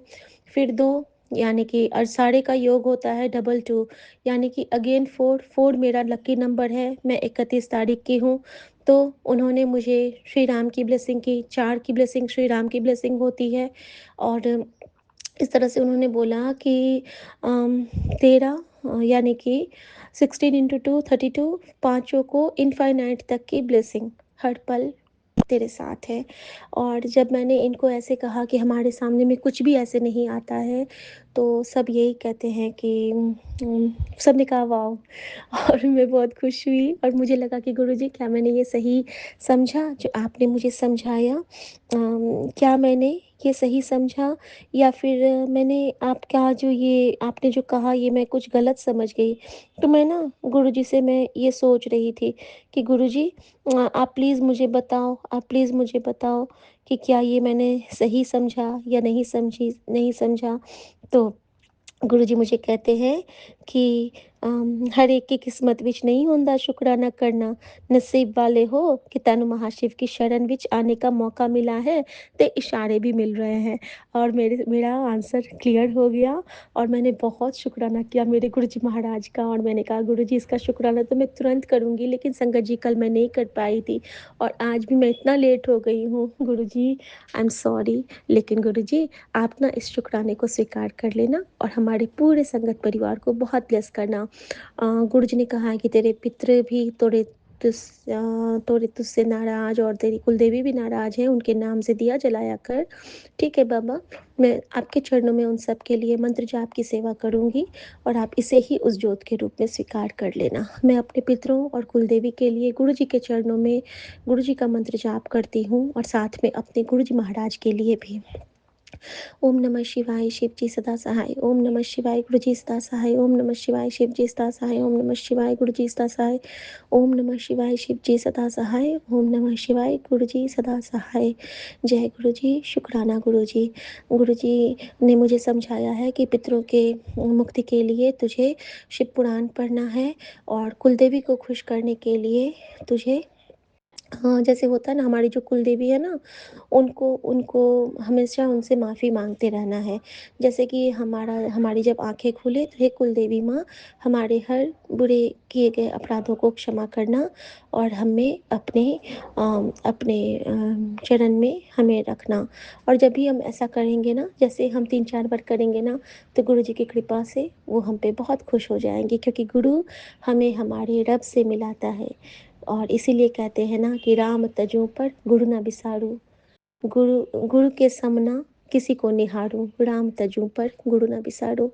फिर 2, यानी कि साढ़े का योग होता है डबल 2, यानी कि अगेन 4, 4 मेरा लकी नंबर है। मैं 31 तारीख की हूँ। तो उन्होंने मुझे श्री राम की ब्लेसिंग की, 4 की ब्लेसिंग श्री राम की ब्लेसिंग होती है। और इस तरह से उन्होंने बोला कि अम, 13, यानी कि 16 इंटू 2 32, पाँचों को इनफाइनाइट तक की ब्लेसिंग हर पल तेरे साथ है। और जब मैंने इनको ऐसे कहा कि हमारे सामने में कुछ भी ऐसे नहीं आता है, तो सब यही कहते हैं कि सब ने कहा वाओ। और मैं बहुत खुश हुई, और मुझे लगा कि गुरुजी, क्या मैंने ये सही समझा जो आपने मुझे समझाया? क्या मैंने ये सही समझा, या फिर मैंने आपका जो ये आपने जो कहा ये मैं कुछ गलत समझ गई? तो मैं ना गुरुजी से मैं ये सोच रही थी कि गुरुजी, आप प्लीज़ मुझे बताओ, आप प्लीज़ मुझे बताओ कि क्या ये मैंने सही समझा या नहीं समझा? तो गुरुजी मुझे कहते हैं कि हर एक की किस्मत विच नहीं होंदा शुकराना करना, नसीब वाले हो कि तैनू महाशिव की शरण विच आने का मौका मिला है, ते इशारे भी मिल रहे हैं। और मेरा आंसर क्लियर हो गया, और मैंने बहुत शुक्राना किया मेरे गुरुजी महाराज का, और मैंने कहा गुरुजी, इसका शुक्राना तो मैं तुरंत करूँगी, लेकिन संगत जी कल मैं नहीं कर पाई थी, और आज भी मैं इतना लेट हो गई हूँ। गुरुजी, आई एम सॉरी, लेकिन गुरुजी, आप ना इस शुक्राने को स्वीकार कर लेना, और हमारे पूरे संगत परिवार को बहुत ब्लेस करना। गुरुजी ने कहा है कि तेरे पितृ भी तोरे तुझसे नाराज़, और तेरी कुलदेवी भी नाराज़ हैं, उनके नाम से दिया जलाया कर। ठीक है बाबा, मैं आपके चरणों में उन सब के लिए मंत्र जाप की सेवा करूँगी, और आप इसे ही उस ज्योत के रूप में स्वीकार कर लेना। मैं अपने पितरों और कुलदेवी के लिए गुरुजी के चरणों में गुरुजी का मंत्र जाप करती हूँ, और साथ में अपने गुरुजी महाराज के लिए भी। ओम नमः शिवाय, शिव जी सदा सहाय। ओम नमः शिवाय, गुरु जी सदा सहाय। ओम नमः शिवाय, शिव जी सदा सहाय। ओम नमः शिवाय, गुरु जी सदा सहाय। ओम नमः शिवाय, शिव जी सदा सहाय। ओम नमः शिवाय, गुरु जी सदा सहाय। जय गुरु जी, शुक्राना गुरु जी। गुरु जी ने मुझे समझाया है कि पितरों के मुक्ति के लिए तुझे शिव पुराण पढ़ना है, और कुलदेवी को खुश करने के लिए तुझे, हाँ, जैसे होता है ना, हमारी जो कुलदेवी है ना, उनको उनको हमेशा उनसे माफ़ी माँगते रहना है। जैसे कि हमारी जब आँखें खुले, तो हे कुलदेवी माँ, हमारे हर बुरे किए गए अपराधों को क्षमा करना, और हमें अपने चरण में हमें रखना। और जब भी हम ऐसा करेंगे ना, जैसे हम 3-4 बार करेंगे ना, तो गुरु जी की कृपा से वो हम पे बहुत खुश हो जाएँगे, क्योंकि गुरु हमें हमारे रब से मिलाता है। और इसीलिए कहते हैं ना कि राम तजो पर गुरु ना बिसारू, गुरु गुरु के समना किसी को निहारूं, राम तजू पर गुरु ना बिसारूं।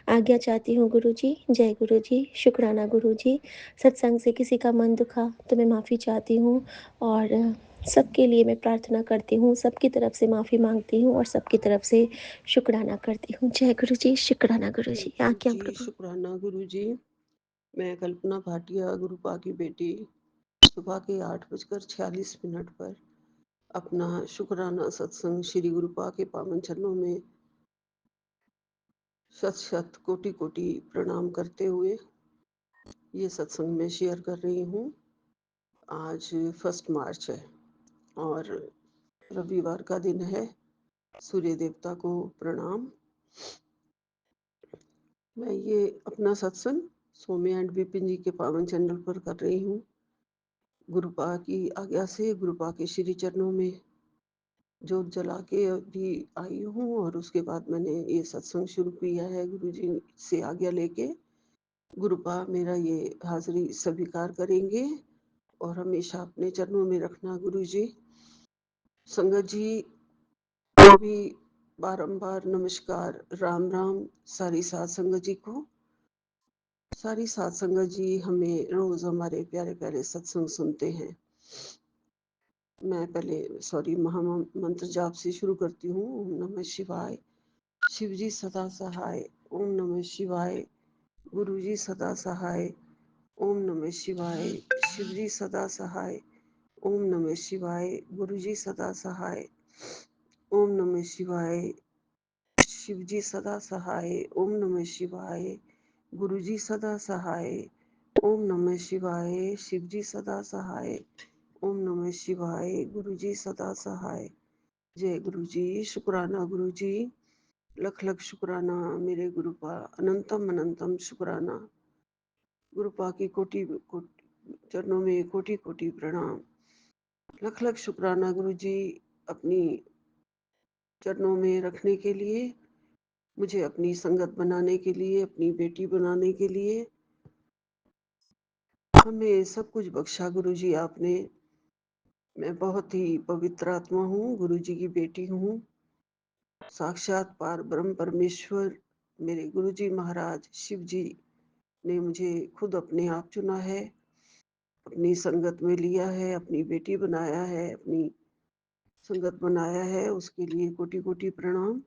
आज्ञा चाहती हूँ गुरु जी। जय गुरु जी, शुक्राना गुरु जी। सत्संग से किसी का मन दुखा तो मैं माफ़ी चाहती हूँ, और सबके लिए मैं प्रार्थना करती हूँ, सबकी तरफ से माफ़ी मांगती हूँ, और सबकी तरफ से शुक्राना करती हूँ। जय गुरु जी, शुक्राना गुरु जय जी, गुरु आज्ञा जी, प्रभु। शुक्राना गुरु जी। मैं कल्पना भाटिया, गुरुपा की बेटी, सुबह के 8:46 पर अपना शुक्राना सत्संग श्री गुरुपा के पावन चरणों में शत शत कोटि कोटि प्रणाम करते हुए ये सत्संग में शेयर कर रही हूँ। आज 1 मार्च है और रविवार का दिन है। सूर्य देवता को प्रणाम। मैं ये अपना सत्संग सौम्या एंड विपिन जी के पावन चैनल पर कर रही हूँ। गुरुपा की आज्ञा से गुरुपा के श्री चरणों में जोत जला के अभी आई हूँ और उसके बाद मैंने ये सत्संग शुरू किया है गुरु जी से आज्ञा लेके। गुरुपा मेरा ये हाजिरी स्वीकार करेंगे और हमेशा अपने चरणों में रखना गुरु जी। संगत जी को भी बारंबार नमस्कार, राम राम सारी साध संगत जी को। सारी साध संगत जी हमें रोज हमारे प्यारे प्यारे सत्संग सुनते हैं। मैं पहले महामंत्र जाप से शुरू करती हूँ। ओम नमः शिवाय। शिव जी सदा सहाय। ओम नमः शिवाय। गुरु जी सदा सहाय। ओम नमः शिवाय। शिव जी सदा सहाय। ओम नमः शिवाय। गुरु जी सदा सहाय। ओम नमः शिवाय। शिव जी सदा सहाय। ओम नमः शिवाय। गुरु जी सदा सहाय। ओम नमः शिवाय। शिव जी सदा सहाय। ओम नमः शिवाय। गुरु जी सदा सहाय। जय गुरु जी। शुक्राना गुरु जी। लख लख शुक्राना मेरे गुरुपा। अनंतम अनंतम शुक्राना। गुरुपा की कोटि कोटि चरणों में कोटि कोटि प्रणाम। लख लख शुक्राना गुरु जी अपनी चरणों में रखने के लिए, मुझे अपनी संगत बनाने के लिए, अपनी बेटी बनाने के लिए। हमें सब कुछ बख्शा गुरु जी आपने। मैं बहुत ही पवित्र आत्मा हूँ, गुरु जी की बेटी हूँ। साक्षात पार ब्रह्म परमेश्वर मेरे गुरु जी महाराज शिव जी ने मुझे खुद अपने आप चुना है, अपनी संगत में लिया है, अपनी बेटी बनाया है, अपनी संगत बनाया है। उसके लिए कोटि कोटि प्रणाम।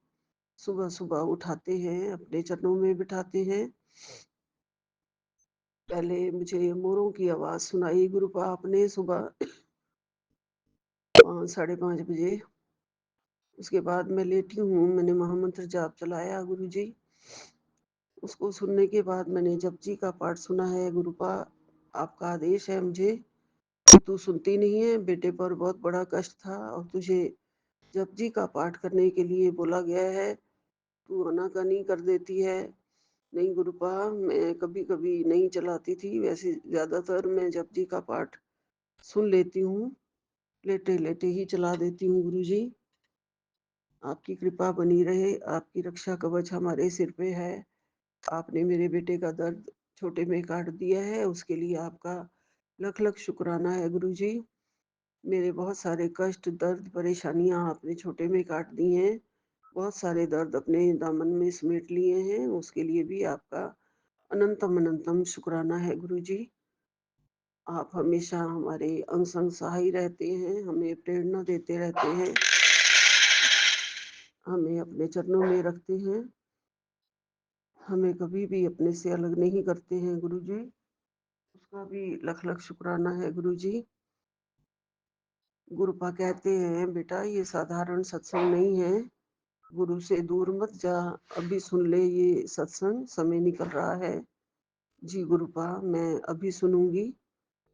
सुबह सुबह उठाते हैं, अपने चरणों में बिठाते हैं। पहले मुझे मोरों की आवाज सुनाई गुरुपा आपने सुबह 5 साढ़े 5 बजे। उसके बाद मैं लेटी हूँ, मैंने महामंत्र जाप चलाया गुरु जी। उसको सुनने के बाद मैंने जपजी का पाठ सुना है। गुरुपा आपका आदेश है मुझे कि तू सुनती नहीं है, बेटे पर बहुत बड़ा कष्ट था और तुझे जपजी का पाठ करने के लिए बोला गया है, तू आनाकानी कर देती है। नहीं गुरुपा, मैं कभी कभी नहीं चलाती थी, वैसे ज्यादातर मैं जपजी का पाठ सुन लेती हूँ, लेटे लेटे ही चला देती हूँ गुरु जी। आपकी कृपा बनी रहे, आपकी रक्षा कवच हमारे सिर पे है। आपने मेरे बेटे का दर्द छोटे में काट दिया है, उसके लिए आपका लख लख शुक्राना है गुरु जी। मेरे बहुत सारे कष्ट, दर्द, परेशानियां आपने छोटे में काट दी हैं। बहुत सारे दर्द अपने दामन में समेट लिए हैं, उसके लिए भी आपका अनंतम अनंतम शुक्राना है गुरु जी। आप हमेशा हमारे अंग संग सहाय रहते हैं, हमें प्रेरणा देते रहते हैं, हमें अपने चरणों में रखते हैं, हमें कभी भी अपने से अलग नहीं करते हैं गुरु जी। उसका भी लख लख शुक्राना है गुरु जी। गुरुपा कहते हैं बेटा ये साधारण सत्संग नहीं है, गुरु से दूर मत जा, अभी सुन ले ये सत्संग, समय निकल रहा है। जी गुरुपा मैं अभी सुनूंगी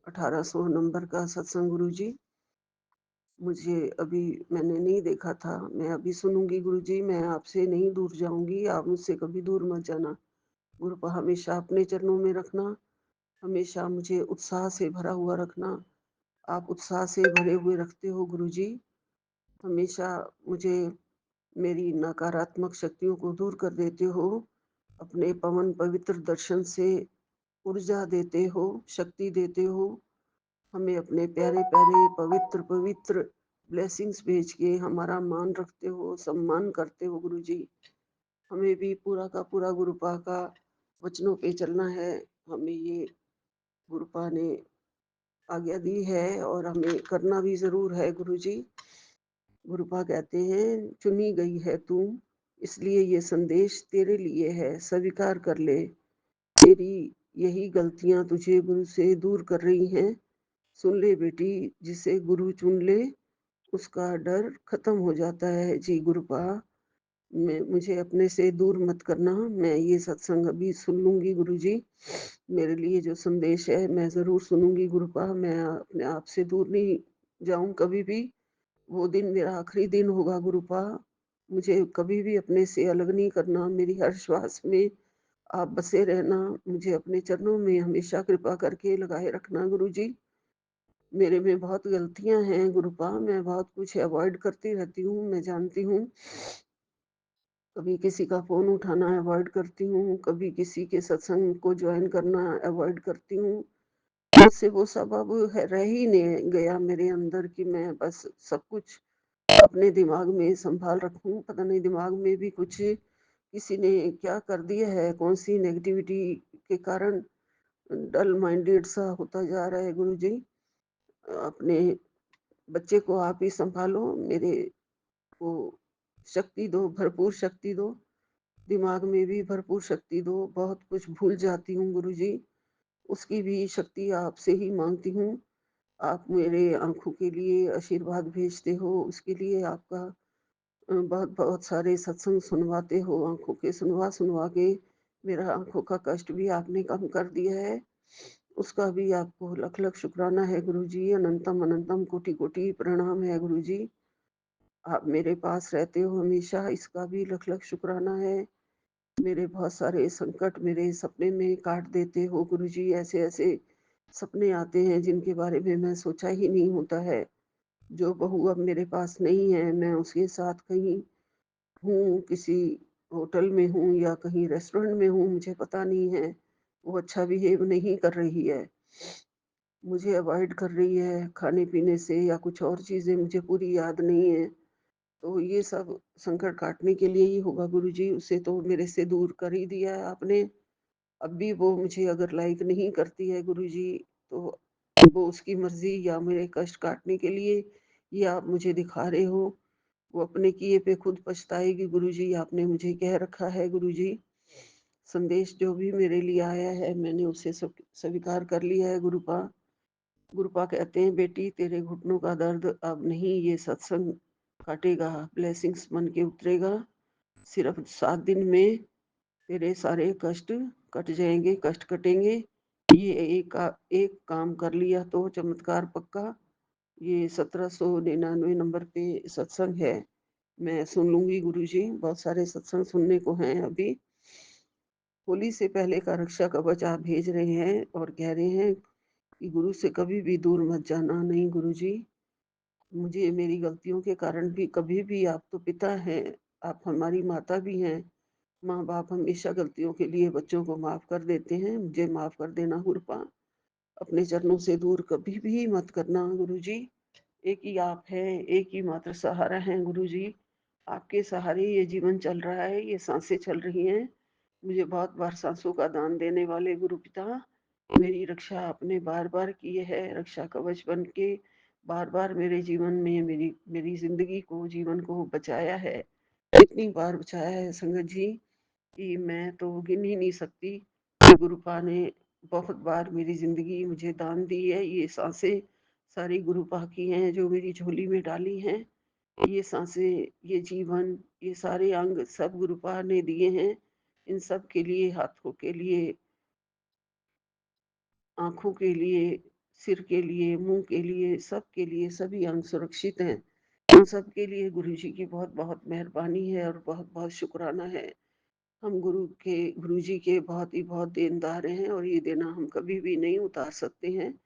1800 नंबर का सत्संग गुरु जी। मुझे अभी मैंने नहीं देखा था, मैं अभी सुनूंगी गुरु जी। मैं आपसे नहीं दूर जाऊंगी, आप मुझसे कभी दूर मत जाना। गुरुपा हमेशा अपने चरणों में रखना, हमेशा मुझे उत्साह से भरा हुआ रखना। आप उत्साह से भरे हुए रखते हो गुरु जी। हमेशा मुझे मेरी नकारात्मक शक्तियों को दूर कर देते हो। अपने पवन पवित्र दर्शन से ऊर्जा देते हो, शक्ति देते हो। हमें अपने प्यारे प्यारे पवित्र पवित्र ब्लेसिंग्स भेज के हमारा मान रखते हो, सम्मान करते हो गुरु जी। हमें भी पूरा का पूरा गुरुपा का वचनों पे चलना है। हमें ये गुरुपा ने आज्ञा दी है और हमें करना भी जरूर है गुरु जी। गुरुपा कहते हैं चुनी गई है तू, इसलिए ये संदेश तेरे लिए है, स्वीकार कर ले। तेरी यही गलतियां तुझे गुरु से दूर कर रही हैं। सुन ले बेटी, जिसे गुरु चुन ले उसका डर खत्म हो जाता है। जी गुरुपा मैं मुझे अपने से दूर मत करना, मैं ये सत्संग अभी सुन लूँगी गुरुजी। मेरे लिए जो संदेश है मैं ज़रूर सुनूँगी गुरुपा, मैं अपने आप से दूर नहीं जाऊँ कभी भी। वो दिन मेरा आखिरी दिन होगा गुरुपा। मुझे कभी भी अपने से अलग नहीं करना, मेरी हर श्वास में आप बसे रहना, मुझे अपने चरणों में हमेशा कृपा करके लगाए रखना गुरुजी। मेरे में बहुत गलतियाँ हैं गुरुपा, मैं बहुत कुछ अवॉइड करती रहती हूँ, मैं जानती हूँ। कभी किसी का फ़ोन उठाना अवॉइड करती हूँ, कभी किसी के सत्संग को जॉइन करना अवॉइड करती हूँ। मुझसे वो सब अब है रह ही नहीं गया मेरे अंदर कि मैं बस सब कुछ अपने दिमाग में सँभाल रखूँ। पता नहीं दिमाग में भी कुछ किसी ने क्या कर दिया है, कौन-सी नेगेटिविटी के कारण डल माइंडेड सा होता जा रहा है गुरुजी। अपने बच्चे को आप ही सँभालो, मेरे को शक्ति दो, भरपूर शक्ति दो। दिमाग में भी भरपूर शक्ति दो, बहुत कुछ भूल जाती हूँ गुरुजी, उसकी भी शक्ति आपसे ही माँगती हूँ। आप मेरे आँखों के लिए आशीर्वाद भेजते हो, उसके लिए आपका बहुत-बहुत सारे सत्संग सुनवाते हो, आँखों के सुनवा-सुनवा के मेरा आँखों का कष्ट भी आपने कम कर दिया है। उसका भी आपको लख-लख शुक्राना है गुरुजी, अनंतम अनंतम कोटि-कोटि प्रणाम है गुरुजी। आप मेरे पास रहते हो हमेशा, इसका भी लख-लख शुक्राना है। मेरे बहुत सारे संकट मेरे सपने में काट देते हो गुरुजी, ऐसे-ऐसे सपने आते हैं जिनके बारे में मैं सोचा ही नहीं होता है। जो बहू अब मेरे पास नहीं है, मैं उसके साथ कहीं हूँ, किसी होटल में हूँ या कहीं रेस्टोरेंट में हूँ, मुझे पता नहीं है। वो अच्छा बिहेव नहीं कर रही है, मुझे अवॉइड कर रही है खाने-पीने से या कुछ और चीज़ें मुझे पूरी याद नहीं है। तो ये सब संकट काटने के लिए ही होगा गुरुजी, उसे तो मेरे से दूर कर ही दिया है आपने। अब भी वो मुझे अगर लाइक नहीं करती है गुरुजी, तो वो उसकी मर्ज़ी या मेरे कष्ट काटने के लिए ये आप मुझे दिखा रहे हो। वो अपने किए पे खुद पछताएगी गुरुजी, आपने मुझे कह रखा है गुरुजी। संदेश जो भी मेरे लिए आया है, मैंने उसे स्वीकार कर लिया है गुरुपा। गुरुपा कहते हैं, "बेटी तेरे घुटनों का दर्द अब नहीं ये सत्संग काटेगा, ब्लेसिंग्स बन के उतरेगा। सिर्फ़ 7 दिन में तेरे सारे कष्ट कट जाएँगे, कष्ट कटेंगे। ये एक काम कर लिया तो चमत्कार पक्का। ये 1799 नंबर पे सत्संग है। मैं सुन लूँगी गुरुजी, बहुत सारे सत्संग सुनने को हैं अभी। होली से पहले का रक्षा कवच आप भेज रहे हैं और कह रहे हैं कि गुरु से कभी भी दूर मत जाना। नहीं गुरुजी, मुझे मेरी गलतियों के कारण भी कभी भी आप तो पिता हैं, आप हमारी माता भी हैं। माँ-बाप हमेशा गलतियों के लिए बच्चों को माफ़ कर देते हैं, मुझे माफ़ कर देना गुरुपा। अपने चरणों से दूर कभी भी मत करना गुरुजी। एक ही आप हैं, एक ही मात्र सहारा हैं गुरुजी। आपके सहारे ये जीवन चल रहा है, ये साँसें चल रही हैं। मुझे बहुत बार साँसों का दान देने वाले गुरु पिता, मेरी रक्षा आपने बार-बार की है, रक्षा कवच बन के बार-बार मेरे जीवन में मेरी मेरी ज़िंदगी को, जीवन को बचाया है। इतनी बार बचाया है संगत जी कि मैं तो गिन ही नहीं सकती कि गुरुपा ने बहुत बार मेरी ज़िंदगी मुझे दान दी है। ये साँसें सारी गुरुपा की हैं जो मेरी झोली में डाली हैं। ये साँसें, ये जीवन, ये सारे अंग सब गुरुपा ने दिए हैं। इन सब के लिए, हाथों के लिए, आँखों के लिए, सिर के लिए, मुँह के लिए, सबके लिए सभी अंग सुरक्षित हैं। उन सब के लिए गुरुजी की बहुत-बहुत मेहरबानी है और बहुत-बहुत शुकराना है। हम गुरुजी के बहुत ही बहुत देनदार हैं और ये देना हम कभी भी नहीं उतार सकते हैं।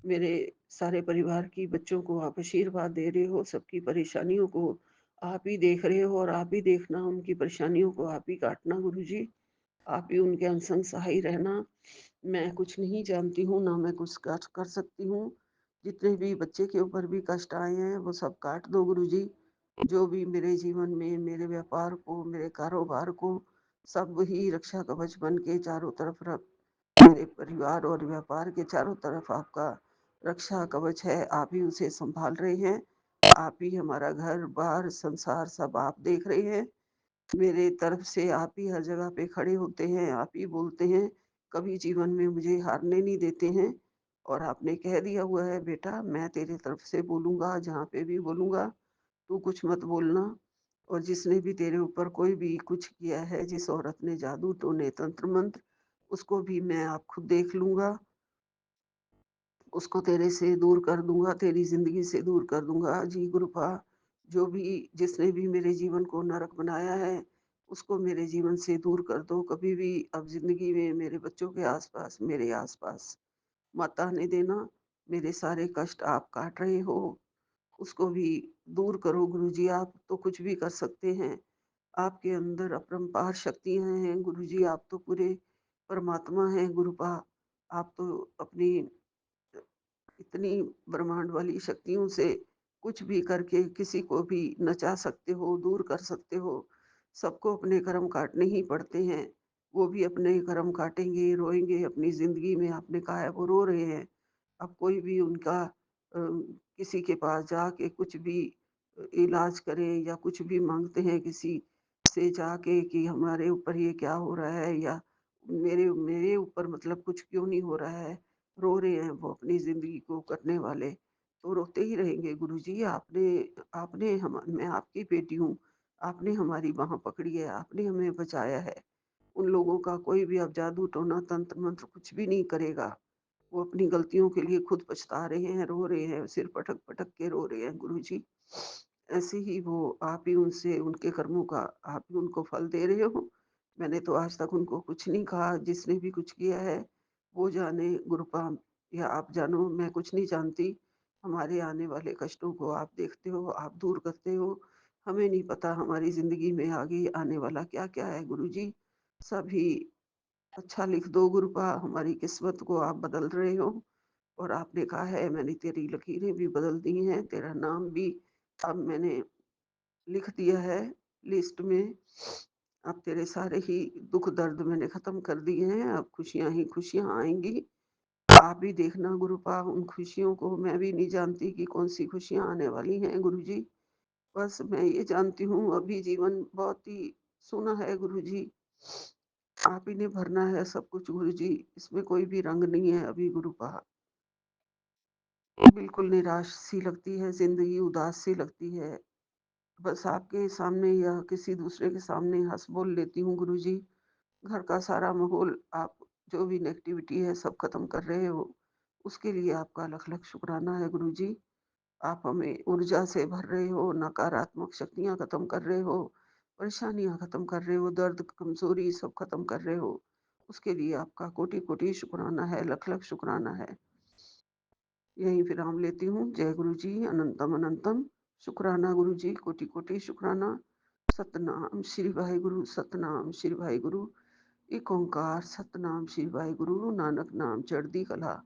मेरे सारे परिवार की बच्चों को आप आशीर्वाद दे रहे हो, सबकी परेशानियों को आप ही देख रहे हो और आप ही देखना, उनकी परेशानियों को आप ही काटना गुरुजी। आप ही उनके अंग-संग सहाय रहना। मैं कुछ नहीं जानती हूँ, ना मैं कुछ कर सकती हूँ। जितने भी बच्चे के ऊपर भी कष्ट आए हैं, वो सब काट दो गुरुजी। जो भी मेरे जीवन में, मेरे व्यापार को, मेरे कारोबार को, सब ही रक्षा कवच बन के चारों तरफ मेरे परिवार और व्यापार के चारों तरफ आपका रक्षा कवच है। आप ही उसे सँभाल रहे हैं। आप ही हमारा घर-बार, संसार सब आप देख रहे हैं। मेरे तरफ से आप ही हर जगह पे खड़े होते हैं, आप ही बोलते हैं, कभी जीवन में मुझे हारने नहीं देते हैं और आपने कह दिया हुआ है, "बेटा मैं तेरी तरफ से बोलूँगा, जहाँ पे भी बोलूँगा, तू कुछ मत बोलना।" और जिसने भी तेरे ऊपर कोई भी कुछ किया है, जिस औरत ने जादू टोने तंत्र मंत्र, उसको भी मैं आप खुद देख लूंगा, उसको तेरे से दूर कर दूंगा, तेरी जिंदगी से दूर कर दूंगा। जी गुरुपा, जो भी जिसने भी मेरे जीवन को नरक बनाया है, उसको मेरे जीवन से दूर कर दो। कभी भी अब जिंदगी में मेरे बच्चों के आसपास, मेरे आसपास मत आने देना। मेरे सारे कष्ट आप काट रहे हो, उसको भी दूर करो गुरुजी। आप तो कुछ भी कर सकते हैं। आपके अंदर अपरंपार शक्तियाँ हैं गुरुजी, आप तो पूरे परमात्मा हैं गुरुपा। आप तो अपनी इतनी ब्रह्मांड वाली शक्तियों से कुछ भी करके किसी को भी नचा सकते हो, दूर कर सकते हो। सबको अपने कर्म काटने ही पड़ते हैं। वो भी अपने कर्म काटेंगे, रोएँगे अपनी ज़िंदगी में। आपने कहा है वो रो रहे हैं। अब कोई भी उनका किसी के पास जाके कुछ भी इलाज करें या कुछ भी माँगते हैं किसी से जाके कि हमारे ऊपर ये क्या हो रहा है, या मेरे मेरे ऊपर मतलब कुछ क्यों नहीं हो रहा है। रो रहे हैं वो अपनी ज़िंदगी को कटने वाले, तो रोते ही रहेंगे गुरुजी। आपने आपने हम मैं आपकी बेटी हूँ, आपने हमारी बाँह पकड़ी है, आपने हमें बचाया है। उन लोगों का कोई भी अब जादू टोना तंत्र मंत्र कुछ भी नहीं करेगा। वो अपनी गलतियों के लिए खुद पछता रहे हैं, रो रहे हैं, सिर पटक-पटक के रो रहे हैं गुरुजी। ऐसे ही वो आप ही उनसे उनके कर्मों का आप ही उनको फल दे रहे हो। मैंने तो आज तक उनको कुछ नहीं कहा, जिसने भी कुछ किया है, वो जाने गुरुपाम या आप जानो, मैं कुछ नहीं जानती। हमारे आने वाले कष्टों को आप देखते हो, आप दूर करते हो। हमें नहीं पता हमारी ज़िंदगी में आगे आने वाला क्या-क्या है गुरुजी। सभी अच्छा लिख दो गुरुपा, हमारी किस्मत को आप बदल रहे हो। और आपने कहा है मैंने तेरी लकीरें भी बदल दी हैं, तेरा नाम भी अब मैंने लिख दिया है लिस्ट में। अब तेरे सारे ही दुःख दर्द मैंने ख़त्म कर दिए हैं, अब खुशियाँ ही खुशियाँ आएँगी। आप भी देखना गुरुपा, उन खुशियों को मैं भी नहीं जानती कि कौन-सी खुशियाँ आने वाली हैं गुरुजी। बस मैं ये जानती हूँ अभी जीवन बहुत ही सूना है गुरुजी। आप ही ने भरना है सब कुछ गुरुजी, इसमें कोई भी रंग नहीं है अभी गुरुपा। बिल्कुल निराश सी लगती है ज़िंदगी, उदास सी लगती है। बस आपके सामने या किसी दूसरे के सामने हँस बोल लेती हूँ गुरुजी। घर का सारा माहौल आप जो भी नेगेटिविटी है सब ख़त्म कर रहे हो, उसके लिए आपका लख-लख शुक्राना है गुरुजी। आप हमें ऊर्जा से भर रहे हो, नकारात्मक शक्तियाँ ख़त्म कर रहे हो, परेशानियाँ ख़त्म कर रहे हो, दर्द, कमज़ोरी सब ख़त्म कर रहे हो। उसके लिए आपका कोटि-कोटि शुक्राना है, लख-लख शुक्राना है। यहीं विराम लेती हूँ। जय गुरु जी, अनंतम अनंतम। शुक्राना गुरु जी, कोटि कोटि शुक्राना। सतनाम श्री वाहिगुरु, सतनाम श्री वाहिगुरु। एक ओंकार सतनाम श्री वाहिगुरु, नानक नाम चढ़दी कला।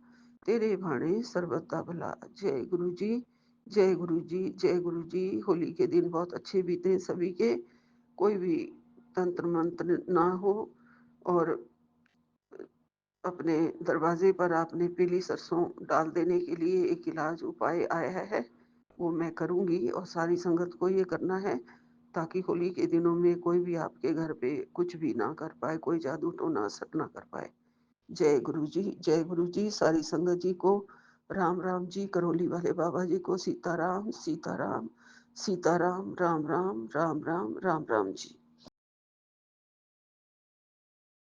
तेरे भाणे सर्वदा भला। जय गुरु जी, जय गुरु जी, जय गुरु जी। होली के दिन बहुत अच्छे बीते सभी के। कोई भी तंत्र मंत्र ना हो। और अपने दरवाजे पर आपने पीली सरसों डाल देने के लिए एक इलाज उपाय आया है, वो मैं करूँगी और सारी संगत को ये करना है, ताकि होली के दिनों में कोई भी आपके घर पे कुछ भी ना कर पाए, कोई जादू टोना असर ना कर पाए। जय गुरु जी, जय गुरु जी। सारी संगत जी को राम राम जी, करौली वाले बाबा जी को सीताराम, सीताराम, सीताराम, राम राम, राम राम, राम राम जी।